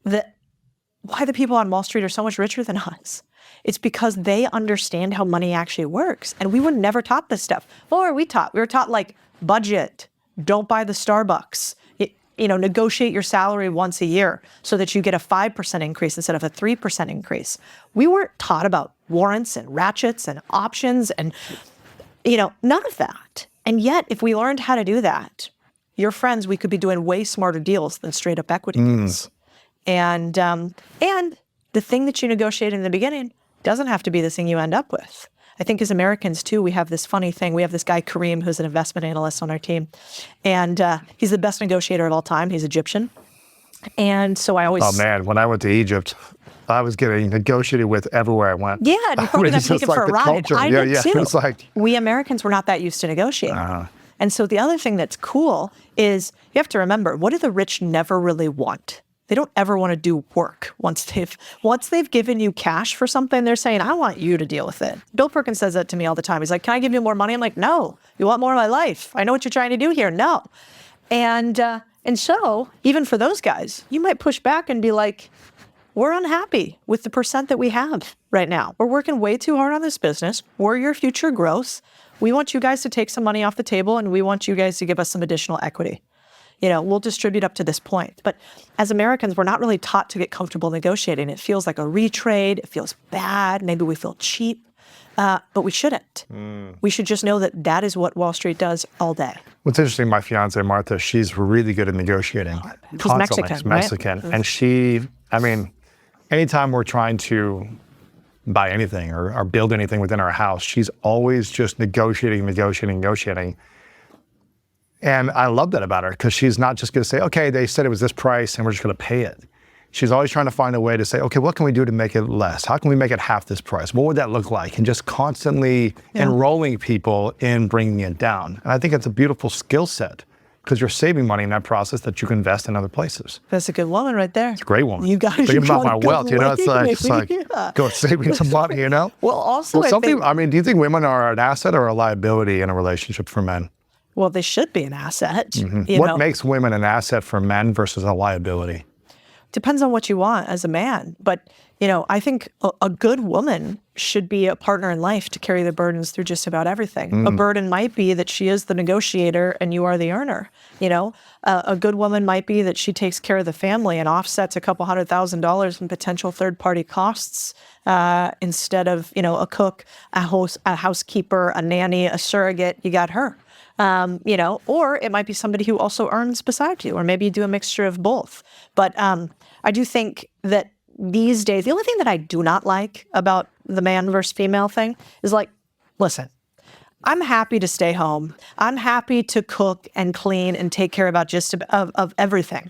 the people on Wall Street are so much richer than us. It's because they understand how money actually works. And we were never taught this stuff. What were we taught? We were taught like budget, don't buy the Starbucks, negotiate your salary once a year so that you get a 5% increase instead of a 3% increase. We weren't taught about warrants and ratchets and options and, none of that. And yet, if we learned how to do that, your friends, we could be doing way smarter deals than straight up equity deals. And the thing that you negotiated in the beginning doesn't have to be the thing you end up with. I think as Americans, too, we have this funny thing. We have this guy, Kareem, who's an investment analyst on our team. And he's the best negotiator of all time. He's Egyptian. And so I always... Oh, man, when I went to Egypt, I was getting negotiated with everywhere I went. Yeah, and probably got taken for a ride. Culture. I did, too. It's like... We Americans were not that used to negotiating. And so the other thing that's cool is you have to remember, what do the rich never really want? They don't ever want to do work. Once they've given you cash for something, they're saying, I want you to deal with it. Bill Perkins says that to me all the time. He's like, can I give you more money? I'm like, no. You want more of my life? I know what you're trying to do here. No. And so even for those guys, you might push back and be like, we're unhappy with the percent that we have right now. We're working way too hard on this business. We're your future growth. We want you guys to take some money off the table, and we want you guys to give us some additional equity. we'll distribute up to this point. But as Americans, we're not really taught to get comfortable negotiating. It feels like a retrade. It feels bad. Maybe we feel cheap. But we shouldn't. We should just know that that is what Wall Street does all day. What's interesting, my fiance, Martha, she's really good at negotiating. She's Mexican, She's Mexican. Right? And she, anytime we're trying to buy anything or build anything within our house, she's always just negotiating. And I love that about her, because she's not just going to say, okay, they said it was this price and we're just going to pay it. She's always trying to find a way to say, okay, what can we do to make it less? How can we make it half this price? What would that look like? And just constantly enrolling people in bringing it down. And I think it's a beautiful skill set, because you're saving money in that process that you can invest in other places. That's a good woman right there. It's a great woman. You guys thinking about my got a good wealth, it's like yeah. go save me some money, Well, also, do you think women are an asset or a liability in a relationship for men? Well, they should be an asset. What makes women an asset for men versus a liability? Depends on what you want as a man. But, I think a good woman should be a partner in life to carry the burdens through just about everything. A burden might be that she is the negotiator and you are the earner. A good woman might be that she takes care of the family and offsets a couple $100,000 in potential third-party costs instead of, a cook, a housekeeper, a nanny, a surrogate. You got her. Or it might be somebody who also earns beside you, or maybe you do a mixture of both. But I do think that these days, the only thing that I do not like about the man versus female thing is listen, I'm happy to stay home. I'm happy to cook and clean and take care about just of everything.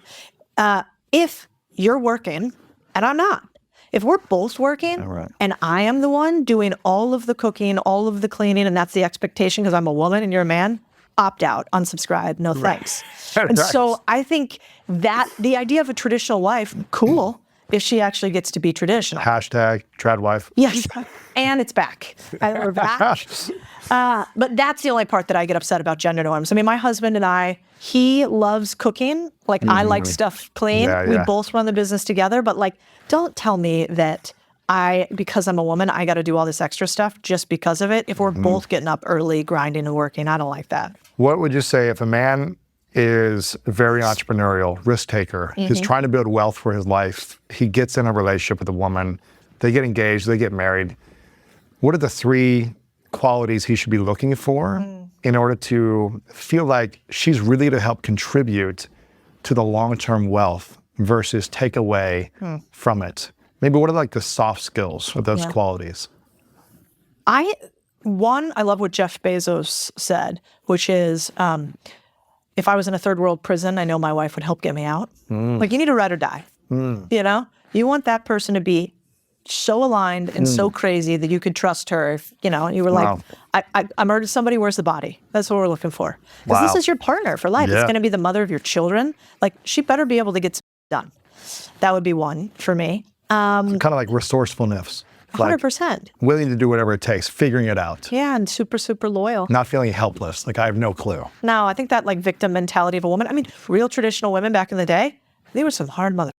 If you're working and I'm not, if we're both working and I am the one doing all of the cooking, all of the cleaning, and that's the expectation because I'm a woman and you're a man, opt out, unsubscribe, no thanks. And so I think that the idea of a traditional wife, cool, if she actually gets to be traditional. Hashtag trad wife. Yes, and it's back. We're back. But that's the only part that I get upset about gender norms. My husband and he loves cooking. I like stuff clean. We both run the business together. But don't tell me that because I'm a woman, I got to do all this extra stuff just because of it. If we're both getting up early, grinding and working, I don't like that. What would you say if a man is very entrepreneurial, risk taker, he's trying to build wealth for his life, he gets in a relationship with a woman, they get engaged, they get married. What are the 3 qualities he should be looking for in order to feel like she's really to help contribute to the long-term wealth versus take away from it? Maybe what are the soft skills of those qualities? I love what Jeff Bezos said, which is, if I was in a third world prison, I know my wife would help get me out. You need to ride or die. You want that person to be so aligned and so crazy that you could trust her. If you were I murdered somebody, where's the body? That's what we're looking for. Because this is your partner for life. It's going to be the mother of your children. She better be able to get done. That would be one for me. Kind of like resourcefulness. 100%. Willing to do whatever it takes, figuring it out. Yeah, and super, super loyal. Not feeling helpless, I have no clue. No, I think that victim mentality of a woman. Real traditional women back in the day, they were some hard mother.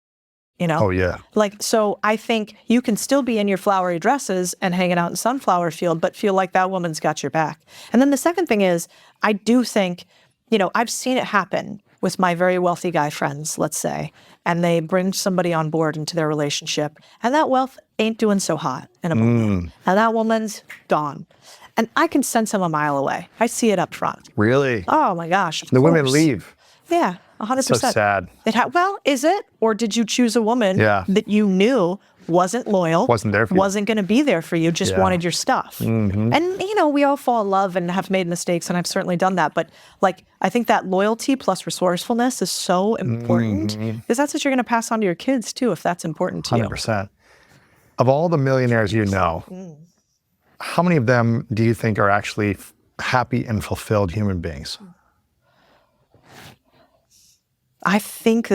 Oh, yeah. So I think you can still be in your flowery dresses and hanging out in sunflower field, but feel like that woman's got your back. And then the second thing is, I do think, I've seen it happen with my very wealthy guy friends, let's say, and they bring somebody on board into their relationship, and that wealth ain't doing so hot in a moment. And that woman's gone. And I can sense him a mile away. I see it up front. Really? Oh my gosh. The women leave. Yeah, 100%. So sad. Is it? Or did you choose a woman that you knew wasn't loyal, wasn't there for you, wasn't going to be there for you, just wanted your stuff? And, we all fall in love and have made mistakes, and I've certainly done that. But, I think that loyalty plus resourcefulness is so important, because that's what you're going to pass on to your kids, too, if that's important to you. 100%. Of all the millionaires how many of them do you think are actually happy and fulfilled human beings? I think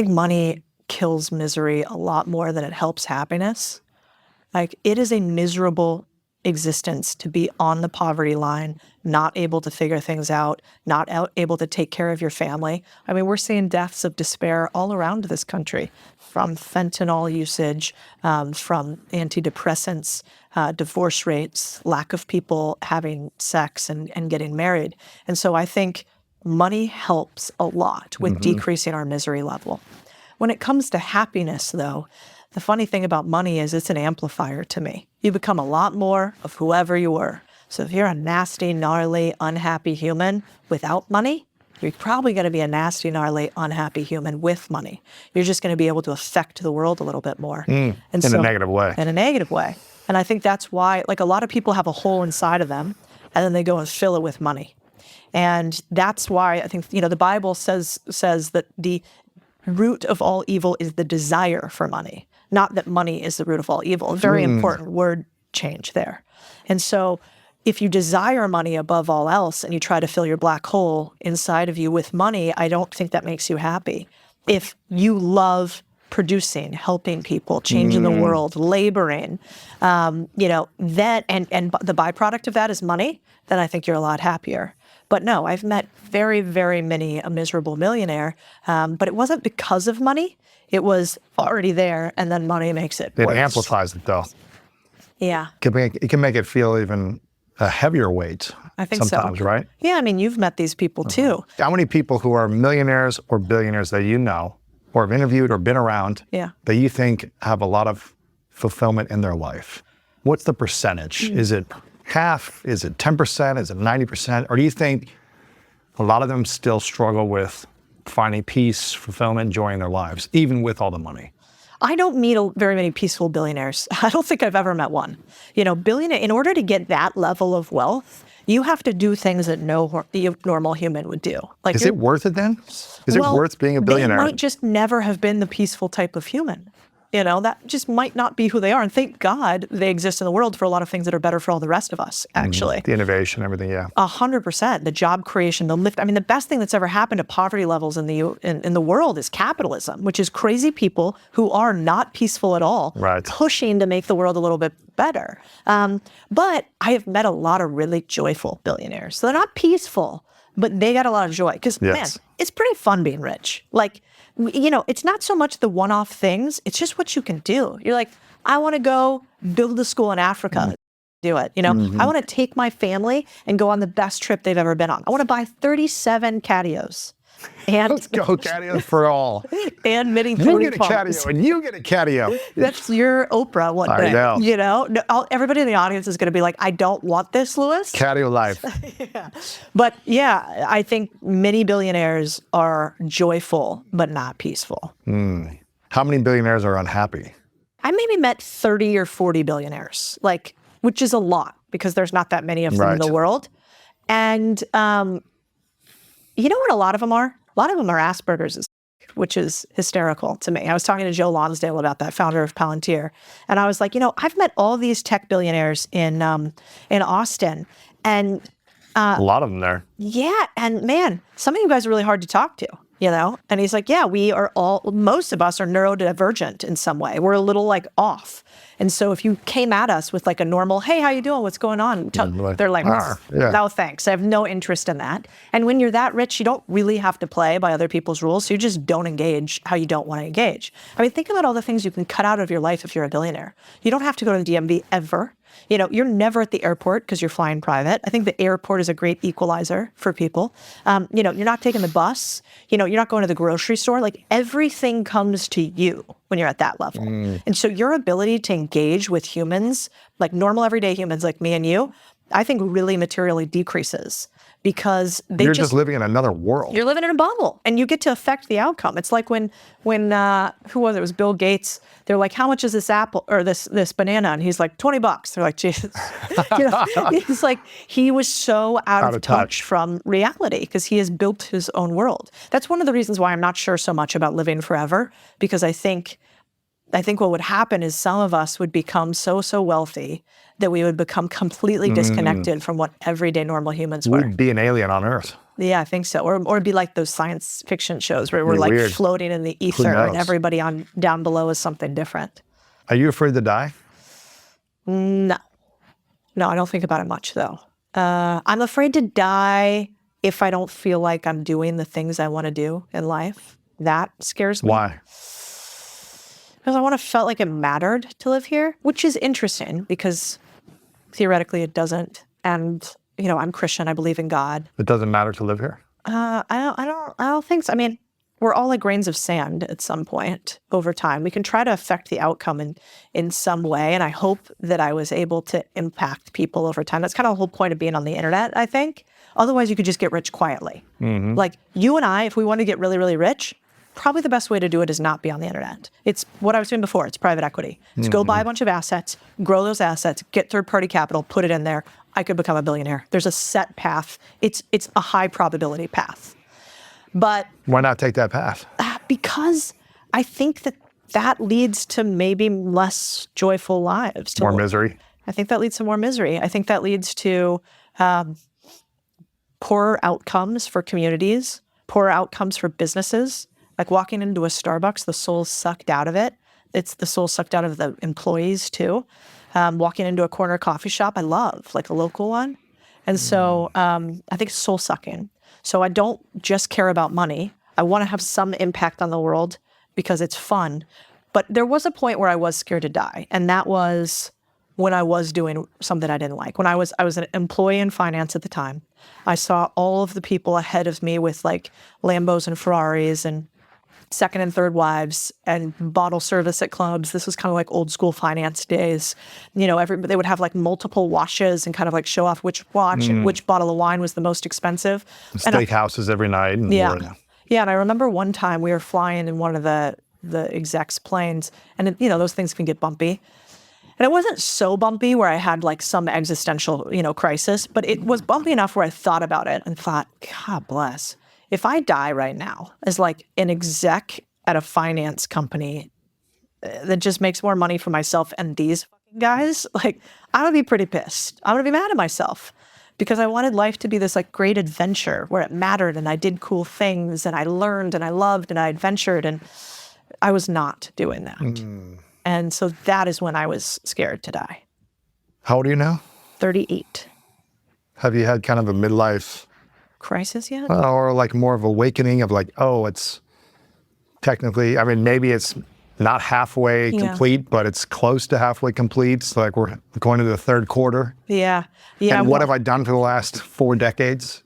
money kills misery a lot more than it helps happiness. It is a miserable existence to be on the poverty line, not able to figure things out, not able to take care of your family. We're seeing deaths of despair all around this country, from fentanyl usage, from antidepressants, divorce rates, lack of people having sex and getting married. And so I think money helps a lot with decreasing our misery level. When it comes to happiness, though, the funny thing about money is it's an amplifier to me. You become a lot more of whoever you were. So if you're a nasty, gnarly, unhappy human without money, you're probably going to be a nasty, gnarly, unhappy human with money. You're just going to be able to affect the world a little bit more. In a negative way. In a negative way. And I think that's why, like, a lot of people have a hole inside of them, and then they go and fill it with money. And that's why I think, the Bible says that the root of all evil is the desire for money, not that money is the root of all evil. A very important word change there. And so if you desire money above all else and you try to fill your black hole inside of you with money, I don't think that makes you happy. If you love producing, helping people, changing the world, laboring, that and the byproduct of that is money, then I think you're a lot happier. But no, I've met very, very many a miserable millionaire, but it wasn't because of money. It was already there, and then money makes it worse. It amplifies it, though. Yeah. It can make it feel even a heavier weight. I think sometimes, so. right? Yeah, I mean, you've met these people too. How many people who are millionaires or billionaires that you know, or have interviewed or been around, that you think have a lot of fulfillment in their life? What's the percentage? Is it half? Is it 10%? Is it 90%? Or do you think a lot of them still struggle with finding peace, fulfillment, joy in their lives, even with all the money? I don't meet very many peaceful billionaires. I don't think I've ever met one. Billionaire, in order to get that level of wealth, you have to do things that no normal human would do. Like, is it worth it then? Is it worth being a billionaire? They might just never have been the peaceful type of human. That just might not be who they are. And thank God they exist in the world for a lot of things that are better for all the rest of us, actually. The innovation, everything, yeah. 100%. The job creation, the lift. I mean, the best thing that's ever happened to poverty levels in the world is capitalism, which is crazy people who are not peaceful at all, pushing to make the world a little bit better. But I have met a lot of really joyful billionaires. So they're not peaceful, but they got a lot of joy. Because, man, it's pretty fun being rich. Like, it's not so much the one-off things. It's just what you can do. You're like, I want to go build a school in Africa. Do it. I want to take my family and go on the best trip they've ever been on. I want to buy 37 Catios. And let's go, Catio for all. And mini you get a Catio and you get a Catio. That's your Oprah one day. I know. Everybody in the audience is going to be like, I don't want this, Louis. Catio life. But yeah, I think many billionaires are joyful, but not peaceful. How many billionaires are unhappy? I maybe met 30 or 40 billionaires, which is a lot because there's not that many of them in the world. And you know what a lot of them are? A lot of them are Asperger's, which is hysterical to me. I was talking to Joe Lonsdale about that, founder of Palantir. And I was like, I've met all these tech billionaires in Austin. And a lot of them there. Yeah. And man, some of you guys are really hard to talk to. And he's like, yeah, most of us are neurodivergent in some way. We're a little off. And so if you came at us with a normal, hey, how you doing? What's going on? They're like, no, thanks. I have no interest in that. And when you're that rich, you don't really have to play by other people's rules. So you just don't engage how you don't want to engage. I mean, think about all the things you can cut out of your life if you're a billionaire. You don't have to go to the DMV ever. You're never at the airport because you're flying private. I think the airport is a great equalizer for people. You're not taking the bus. You're not going to the grocery store. Everything comes to you when you're at that level. And so your ability to engage with humans, like normal everyday humans like me and you, I think really materially decreases because you're just living in another world. You're living in a bubble and you get to affect the outcome. It's like when who was it? It was Bill Gates. They're like, how much is this apple or this banana? And he's like, $20. They're like, Jesus. It's like he was so out of touch from reality because he has built his own world. That's one of the reasons why I'm not sure so much about living forever, because I think what would happen is some of us would become so wealthy that we would become completely disconnected from what everyday normal humans were. We'd be an alien on Earth. Yeah, I think so. Or it'd be like those science fiction shows where we're weird. Floating in the ether and everybody down below is something different. Are you afraid to die? No, I don't think about it much though. I'm afraid to die if I don't feel like I'm doing the things I want to do in life. That scares me. Why? Because I want to felt like it mattered to live here, which is interesting because theoretically it doesn't. And, I'm Christian. I believe in God. It doesn't matter to live here? I don't think so. I mean, we're all like grains of sand at some point over time. We can try to affect the outcome in some way. And I hope that I was able to impact people over time. That's kind of the whole point of being on the internet, I think. Otherwise, you could just get rich quietly. Like you and I, if we want to get really, really rich, probably the best way to do it is not be on the internet. It's what I was doing before. It's private equity. It's go buy a bunch of assets, grow those assets, get third-party capital, put it in there. I could become a billionaire. There's a set path. It's a high probability path. But Why not take that path? because I think that leads to maybe less joyful lives. More misery? I think that leads to more misery. I think that leads to poorer outcomes for communities, poorer outcomes for businesses. Like walking into a Starbucks, the soul's sucked out of it. It's the soul sucked out of the employees too. Walking into a corner coffee shop, I love, like a local one. And so I think it's soul sucking. So I don't just care about money. I want to have some impact on the world because it's fun. But there was a point where I was scared to die. And that was when I was doing something I didn't like. When I was an employee in finance at the time. I saw all of the people ahead of me with like Lambos and Ferraris and second and third wives and bottle service at clubs. This was kind of like old school finance days. You know, they would have like multiple washes and kind of like show off which watch and which bottle of wine was the most expensive. Steakhouses every night. And Yeah, and I remember one time we were flying in one of the execs' planes, and those things can get bumpy. And it wasn't so bumpy where I had like some existential, crisis, but it was bumpy enough where I thought about it and thought, God bless. If I die right now as like an exec at a finance company that just makes more money for myself and these fucking guys, like I'm gonna be pretty pissed. I'm gonna be mad at myself because I wanted life to be this like great adventure where it mattered and I did cool things and I learned and I loved and I adventured, and I was not doing that. And so that is when I was scared to die. How old are you now? 38. Have you had kind of a midlife Crisis yet? or like more of awakening of like, oh, it's technically, I mean, maybe it's not halfway complete, but it's close to halfway complete. It's like we're going to the third quarter. Yeah. And what have I done for the last 4 decades?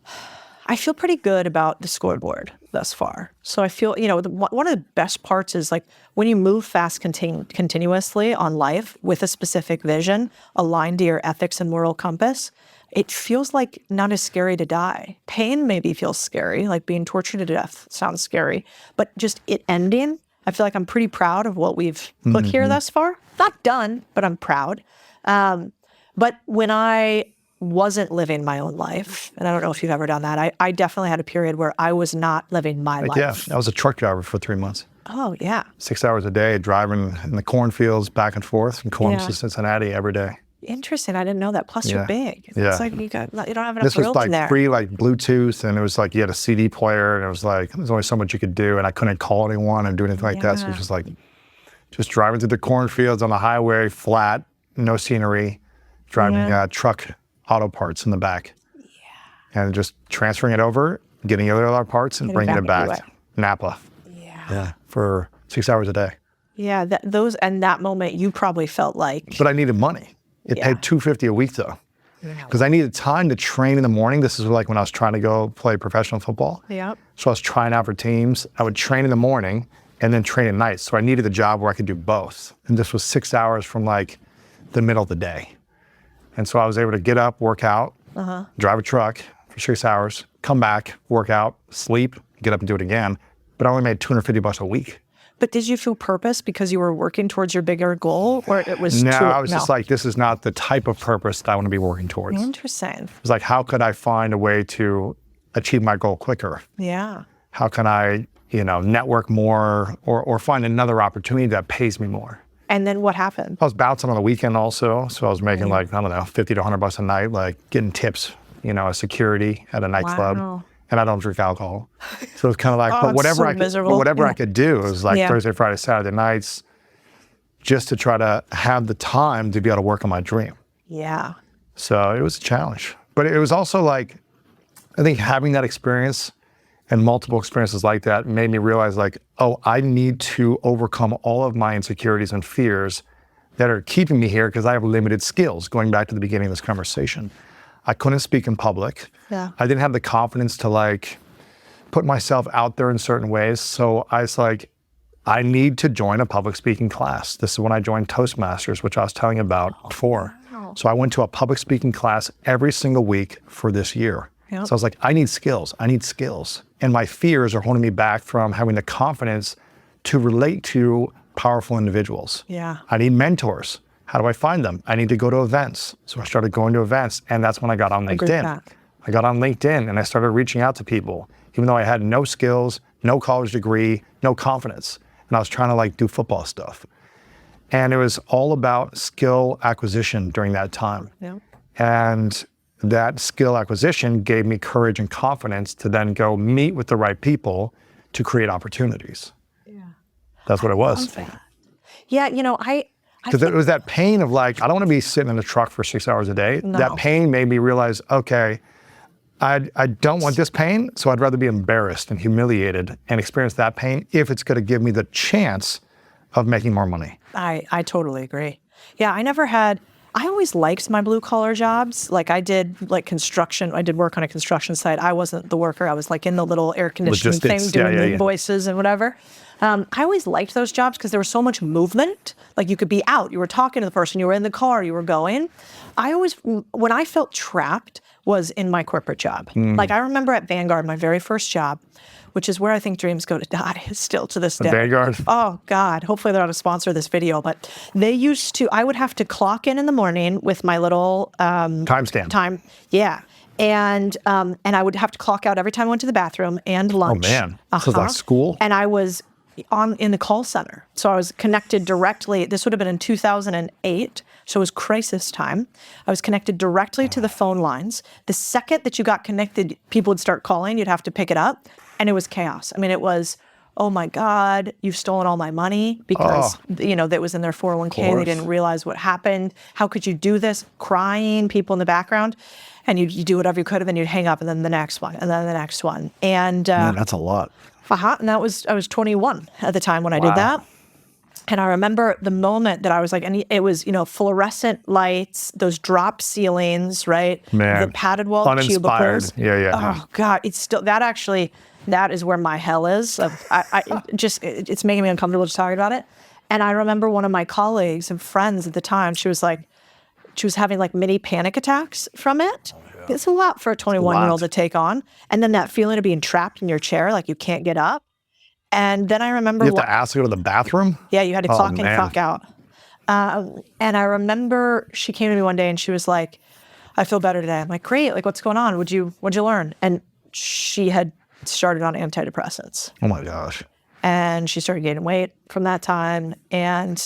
I feel pretty good about the scoreboard thus far. So I feel, one of the best parts is like when you move fast continuously on life with a specific vision aligned to your ethics and moral compass, it feels like not as scary to die. Pain maybe feels scary, like being tortured to death sounds scary, but just it ending, I feel like I'm pretty proud of what we've put here thus far. Not done, but I'm proud. But when I wasn't living my own life, and I don't know if you've ever done that, I definitely had a period where I was not living my life. Yeah, I was a truck driver for 3 months. Oh, yeah. 6 hours a day, driving in the cornfields back and forth from Columbus to Cincinnati every day. Interesting. I didn't know that. Plus, you're big. Yeah. It's like you don't have enough This was room like there. free, like Bluetooth, and it was like you had a CD player, and it was like there's only so much you could do, and I couldn't call anyone and do anything like that. So it was just like just driving through the cornfields on the highway, flat, no scenery, driving truck auto parts in the back, and just transferring it over, getting the other parts, and bringing it back. Napa. Yeah, for 6 hours a day. Yeah, that moment you probably felt like. But I needed money. It paid $250 a week though, because I needed time to train in the morning. This is like when I was trying to go play professional football. Yep. So I was trying out for teams. I would train in the morning and then train at night. So I needed a job where I could do both. And this was 6 hours from like the middle of the day. And so I was able to get up, work out, drive a truck for 6 hours, come back, work out, sleep, get up and do it again. But I only made $250 a week. But did you feel purpose because you were working towards your bigger goal, or it was I was just like, this is not the type of purpose that I want to be working towards. Interesting. It was like, how could I find a way to achieve my goal quicker? Yeah. How can I, network more or find another opportunity that pays me more? And then what happened? I was bouncing on the weekend also. So I was making like, I don't know, $50 to $100 a night, like getting tips, as security at a nightclub. Wow. And I don't drink alcohol. So it's kind of like, but whatever I could do, it was like Thursday, Friday, Saturday nights, just to try to have the time to be able to work on my dream. Yeah. So it was a challenge. But it was also like, I think having that experience and multiple experiences like that made me realize like, oh, I need to overcome all of my insecurities and fears that are keeping me here because I have limited skills, going back to the beginning of this conversation. I couldn't speak in public. Yeah. I didn't have the confidence to like put myself out there in certain ways. So I was like, I need to join a public speaking class. This is when I joined Toastmasters, which I was telling you about before. Wow. So I went to a public speaking class every single week for this year. Yep. So I was like, I need skills. I need skills. And my fears are holding me back from having the confidence to relate to powerful individuals. Yeah. I need mentors. How do I find them? I need to go to events. So I started going to events, and that's when I got on Agree with LinkedIn. that. I got on LinkedIn and I started reaching out to people, even though I had no skills, no college degree, no confidence. And I was trying to like do football stuff. And it was all about skill acquisition during that time. Yeah. And that skill acquisition gave me courage and confidence to then go meet with the right people to create opportunities. Yeah. That's what it was. Love that. Yeah, you know, I Because it was that pain of like, I don't want to be sitting in a truck for 6 hours a day. No. That pain made me realize, okay, I don't want this pain, so I'd rather be embarrassed and humiliated and experience that pain if it's going to give me the chance of making more money. I totally agree. Yeah, I always liked my blue collar jobs. Like I did like construction. I did work on a construction site. I wasn't the worker. I was like in the little air conditioning thing Logistics. doing Yeah. invoices and whatever. I always liked those jobs because there was so much movement. Like you could be out, you were talking to the person, you were in the car, you were going. When I felt trapped was in my corporate job. Like I remember at Vanguard, my very first job, which is where I think dreams go to die still to this day. Vanguard? Oh God, hopefully they're not a sponsor of this video, but I would have to clock in the morning with my little Timestamp. time. Yeah. And I would have to clock out every time I went to the bathroom and lunch. Oh man, so it's like school? And I was in the call center. So I was connected directly. This would have been in 2008. So it was crisis time. I was connected directly to the phone lines. The second that you got connected, people would start calling. You'd have to pick it up. And it was chaos. I mean, it was, oh my God, you've stolen all my money because, that was in their 401k. They didn't realize what happened. How could you do this? Crying, people in the background. And you do whatever you could have, and you'd hang up, and then the next one, and then the next one. And Man, that's a lot. and I was 21 at the time when I did that. And I remember the moment that I was like, and it was, fluorescent lights, those drop ceilings, right? Man, the padded wall uninspired. cubicles. Yeah. Oh God, it's still, that is where my hell is. It's making me uncomfortable just talking about it. And I remember one of my colleagues and friends at the time, she was having like mini panic attacks from it. It's a lot for a 21-year-old to take on. And then that feeling of being trapped in your chair, like you can't get up. And then I remember— You have to ask to go to the bathroom? Yeah, you had to clock in, clock out. And I remember she came to me one day and she was like, I feel better today. I'm like, great, like what's going on? What'd you learn? And she had started on antidepressants. Oh my gosh. And she started gaining weight from that time and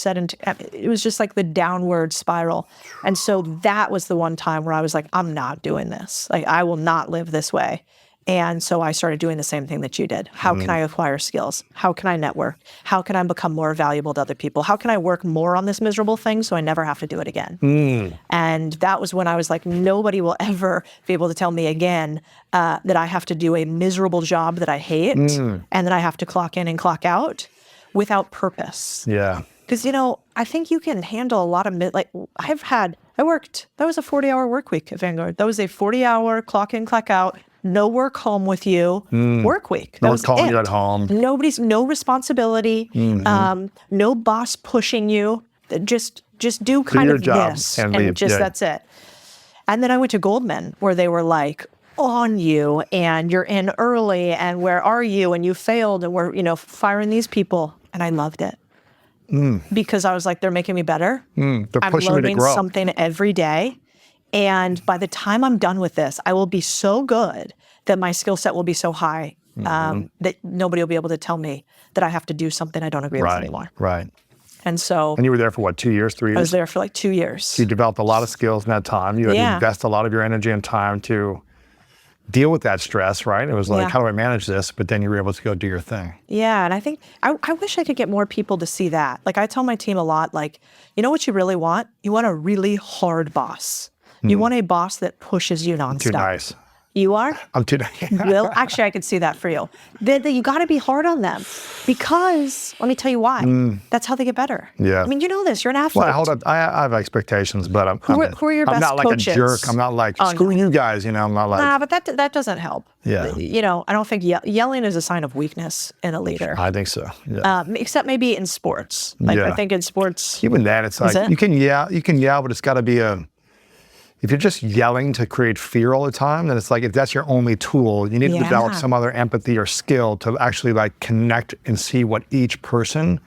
it was just like the downward spiral. And so that was the one time where I was like, I'm not doing this. Like, I will not live this way. And so I started doing the same thing that you did. How can I acquire skills? How can I network? How can I become more valuable to other people? How can I work more on this miserable thing so I never have to do it again? And that was when I was like, nobody will ever be able to tell me again that I have to do a miserable job that I hate and that I have to clock in and clock out without purpose. Yeah. Because, I think you can handle a lot of, that was a 40-hour work week at Vanguard. That was a 40-hour clock in, clock out, no work home with you work week. That No was one calling it. you at home. No responsibility, no boss pushing you. Just do kind your of job this and leave. Yeah. that's it. And then I went to Goldman where they were like on you and you're in early and where are you and you failed and we're firing these people, and I loved it. Because I was like, they're making me better. They're I'm pushing me to learning grow. something every day. And by the time I'm done with this, I will be so good that my skill set will be so high that nobody will be able to tell me that I have to do something I don't agree with anymore. Right. And so And you were there for what, 2 years, 3 years? I was there for like 2 years. You developed a lot of skills in that time. You had to invest a lot of your energy and time to deal with that stress, right? It was like, how do I manage this? But then you were able to go do your thing. Yeah, and I think, I wish I could get more people to see that. Like I tell my team a lot, like, you know what you really want? You want a really hard boss. You want a boss that pushes you nonstop. Too nice. You are? I'm too. Will, actually, I could see that for you. You got to be hard on them because, let me tell you why. That's how they get better. Yeah. I mean, you know this. You're an athlete. Well, hold on. I have expectations, but Who are your I'm best not like coaches? a jerk. I'm not like, screw you guys, I'm not like. Nah, but that doesn't help. Yeah. I don't think yelling is a sign of weakness in a leader. I think so. Yeah. Except maybe in sports. Like I think in sports. Even that, it's like, it? you can yell, but it's got to be if you're just yelling to create fear all the time, then it's like, if that's your only tool, you need to develop some other empathy or skill to actually like connect and see what each person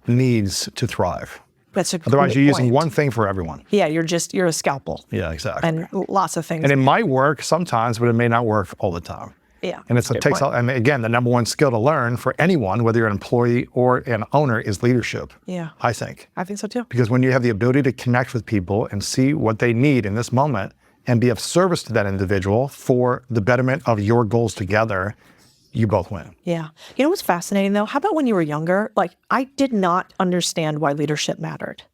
needs to thrive. Otherwise, you're using one thing for everyone. Yeah, you're a scalpel. Yeah, exactly. And lots of things. And it might work sometimes, but it may not work all the time. Yeah. And it takes, and again, the number one skill to learn for anyone, whether you're an employee or an owner, is leadership. Yeah. I think. I think so too. Because when you have the ability to connect with people and see what they need in this moment and be of service to that individual for the betterment of your goals together, you both win. Yeah. You know what's fascinating though? How about when you were younger? Like, I did not understand why leadership mattered.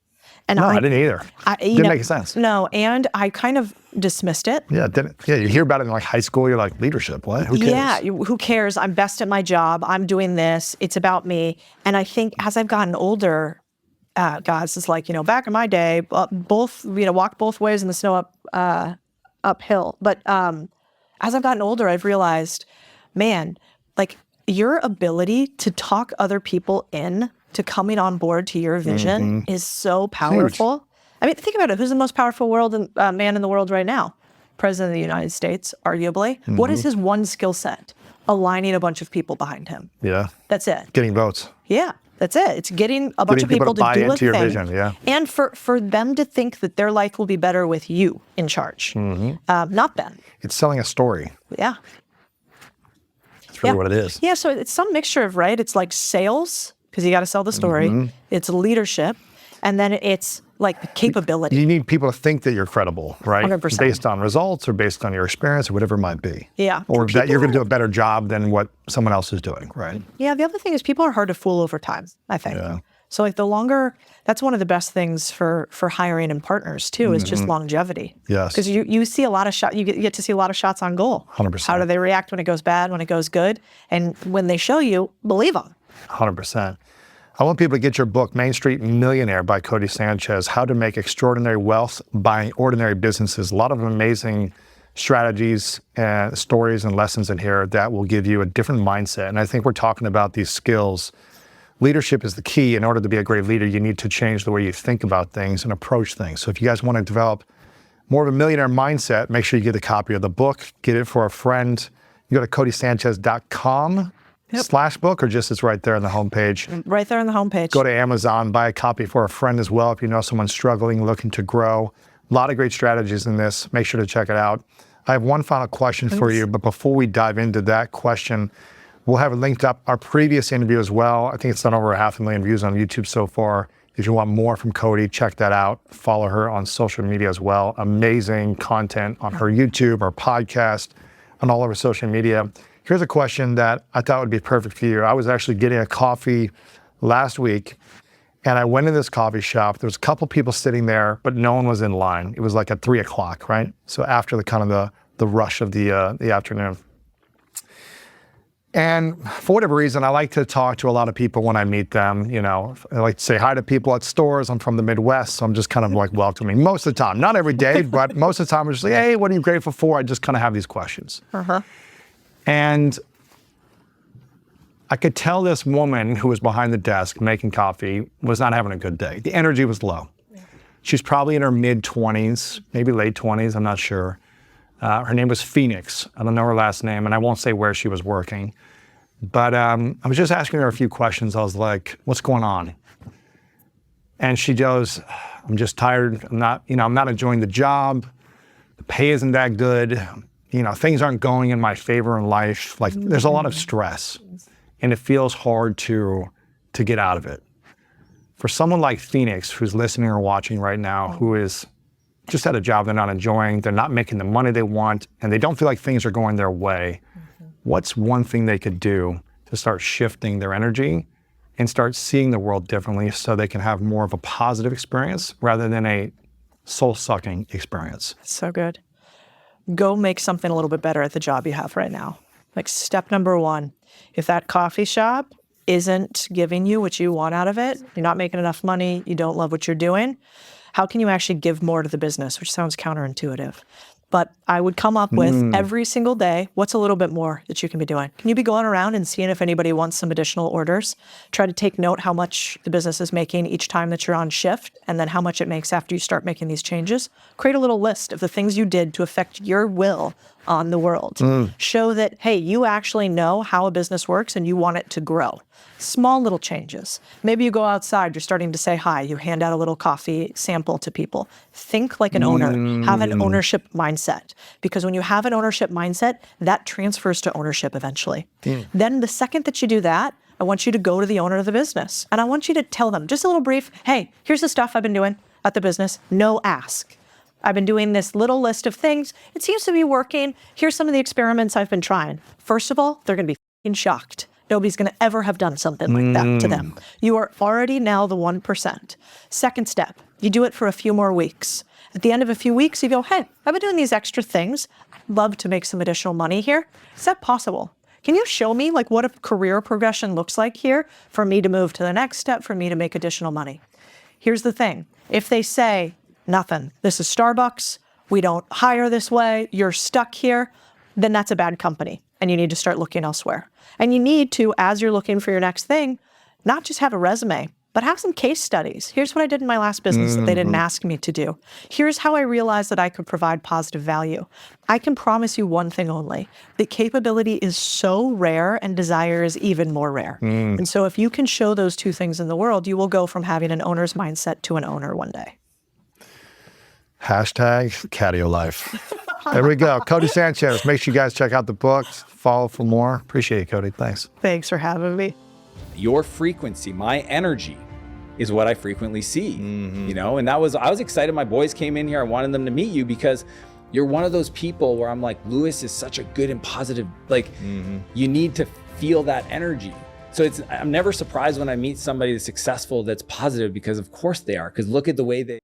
And No, I didn't either. Didn't make sense. No, and I kind of dismissed it. Yeah, you hear about it in like high school, you're like, leadership, what? Who cares? Yeah, who cares? I'm best at my job. I'm doing this. It's about me. And I think as I've gotten older, guys, it's like, back in my day, both, walk both ways in the snow uphill. But as I've gotten older, I've realized, man, like your ability to talk other people in to coming on board to your vision is so powerful. Huge. I mean, think about it. Who's the most powerful man in the world right now? President of the United States, arguably. What is his one skill set? Aligning a bunch of people behind him. Yeah. That's it. Getting votes. Yeah, that's it. It's getting a bunch of people to buy do a into your thing. vision, yeah. And for them to think that their life will be better with you in charge, not them. It's selling a story. Yeah. That's really what it is. Yeah, so it's some mixture of, right? It's like sales, because you got to sell the story. It's leadership, and then it's like capability. You need people to think that you're credible, right? 100%. Based on results or based on your experience or whatever it might be. Yeah. Or that you're going to do a better job than what someone else is doing, right? Yeah, the other thing is people are hard to fool over time, I think. Yeah. So like that's one of the best things for hiring and partners too, is just longevity. Yes. Because you see a lot of you get to see a lot of shots on goal. 100%. How do they react when it goes bad, when it goes good? And when they show you, believe them. 100%. I want people to get your book, Street Millionaire by Codie Sanchez, How to Make Extraordinary Wealth by Ordinary Businesses. A lot of amazing strategies and stories and lessons in here that will give you a different mindset. And I think we're talking about these skills. Leadership is the key. In order to be a great leader, you need to change the way you think about things and approach things. So if you guys want to develop more of a millionaire mindset, make sure you get a copy of the book, get it for a friend. You go to CodieSanchez.com. /book, or just it's right there on the homepage? Right there on the homepage. Go to Amazon, buy a copy for a friend as well if you know someone struggling, looking to grow. A lot of great strategies in this. Make sure to check it out. I have one final question for you, but before we dive into that question, we'll have it linked up our previous interview as well. I think it's done over 500,000 views on YouTube so far. If you want more from Codie, check that out. Follow her on social media as well. Amazing content on her YouTube, her podcast, and all over social media. Here's a question that I thought would be perfect for you. I was actually getting a coffee last week, and I went in this coffee shop. There was a couple people sitting there, but no one was in line. It was like at 3 o'clock, right? So after the rush of the afternoon. And for whatever reason, I like to talk to a lot of people when I meet them. I like to say hi to people at stores. I'm from the Midwest, so I'm just kind of like welcoming most of the time. Not every day, but most of the time I'm just like, hey, what are you grateful for? I just kind of have these questions. And I could tell this woman who was behind the desk making coffee was not having a good day. The energy was low. She's probably in her mid-20s, maybe late 20s, I'm not sure. Her name was Phoenix. I don't know her last name, and I won't say where she was working. But I was just asking her a few questions. I was like, what's going on? And she goes, I'm just tired. I'm not enjoying the job. The pay isn't that good. Things aren't going in my favor in life. Like, there's a lot of stress, and it feels hard to get out of it. For someone like Phoenix, who's listening or watching right now, who is just at a job they're not enjoying, they're not making the money they want, and they don't feel like things are going their way, what's one thing they could do to start shifting their energy and start seeing the world differently so they can have more of a positive experience rather than a soul-sucking experience? So good. go make something a little bit better at the job you have right now. Like step number one, if that coffee shop isn't giving you what you want out of it, you're not making enough money, you don't love what you're doing, how can you actually give more to the business, which sounds counterintuitive. But I would come up with every single day, what's a little bit more that you can be doing? Can you be going around and seeing if anybody wants some additional orders? Try to take note how much the business is making each time that you're on shift, and then how much it makes after you start making these changes. Create a little list of the things you did to affect your will on the world. Show that, hey, you actually know how a business works and you want it to grow. Small little changes. Maybe you go outside, you're starting to say hi, you hand out a little coffee sample to people. Think like an owner. Have an ownership mindset. Because when you have an ownership mindset, that transfers to ownership eventually. Then the second that you do that, I want you to go to the owner of the business. And I want you to tell them, just a little brief, hey, here's the stuff I've been doing at the business. No ask. I've been doing this little list of things. It seems to be working. Here's some of the experiments I've been trying. First of all, they're going to be f***ing shocked. Nobody's going to ever have done something like that to them. You are already now the 1%. Second step, you do it for a few more weeks. At the end of a few weeks, you go, hey, I've been doing these extra things. I'd love to make some additional money here. Is that possible? Can you show me like what a career progression looks like here for me to move to the next step, for me to make additional money? Here's the thing. If they say, nothing, this is Starbucks, we don't hire this way, you're stuck here, then that's a bad company and you need to start looking elsewhere. And you need to, as you're looking for your next thing, not just have a resume, but have some case studies. Here's what I did in my last business that they didn't ask me to do. Here's how I realized that I could provide positive value. I can promise you one thing only. The capability is so rare and desire is even more rare. And so if you can show those two things in the world, you will go from having an owner's mindset to an owner one day. Hashtag Catio Life. There we go. Codie Sanchez. Make sure you guys check out the books. Follow for more. Appreciate it, Codie. Thanks. Thanks for having me. Your frequency, my energy is what I frequently see, you know? And I was excited. My boys came in here. I wanted them to meet you because you're one of those people where I'm like, Lewis is such a good and positive, like you need to feel that energy. So I'm never surprised when I meet somebody that's successful, that's positive, because of course they are. Because look at the way they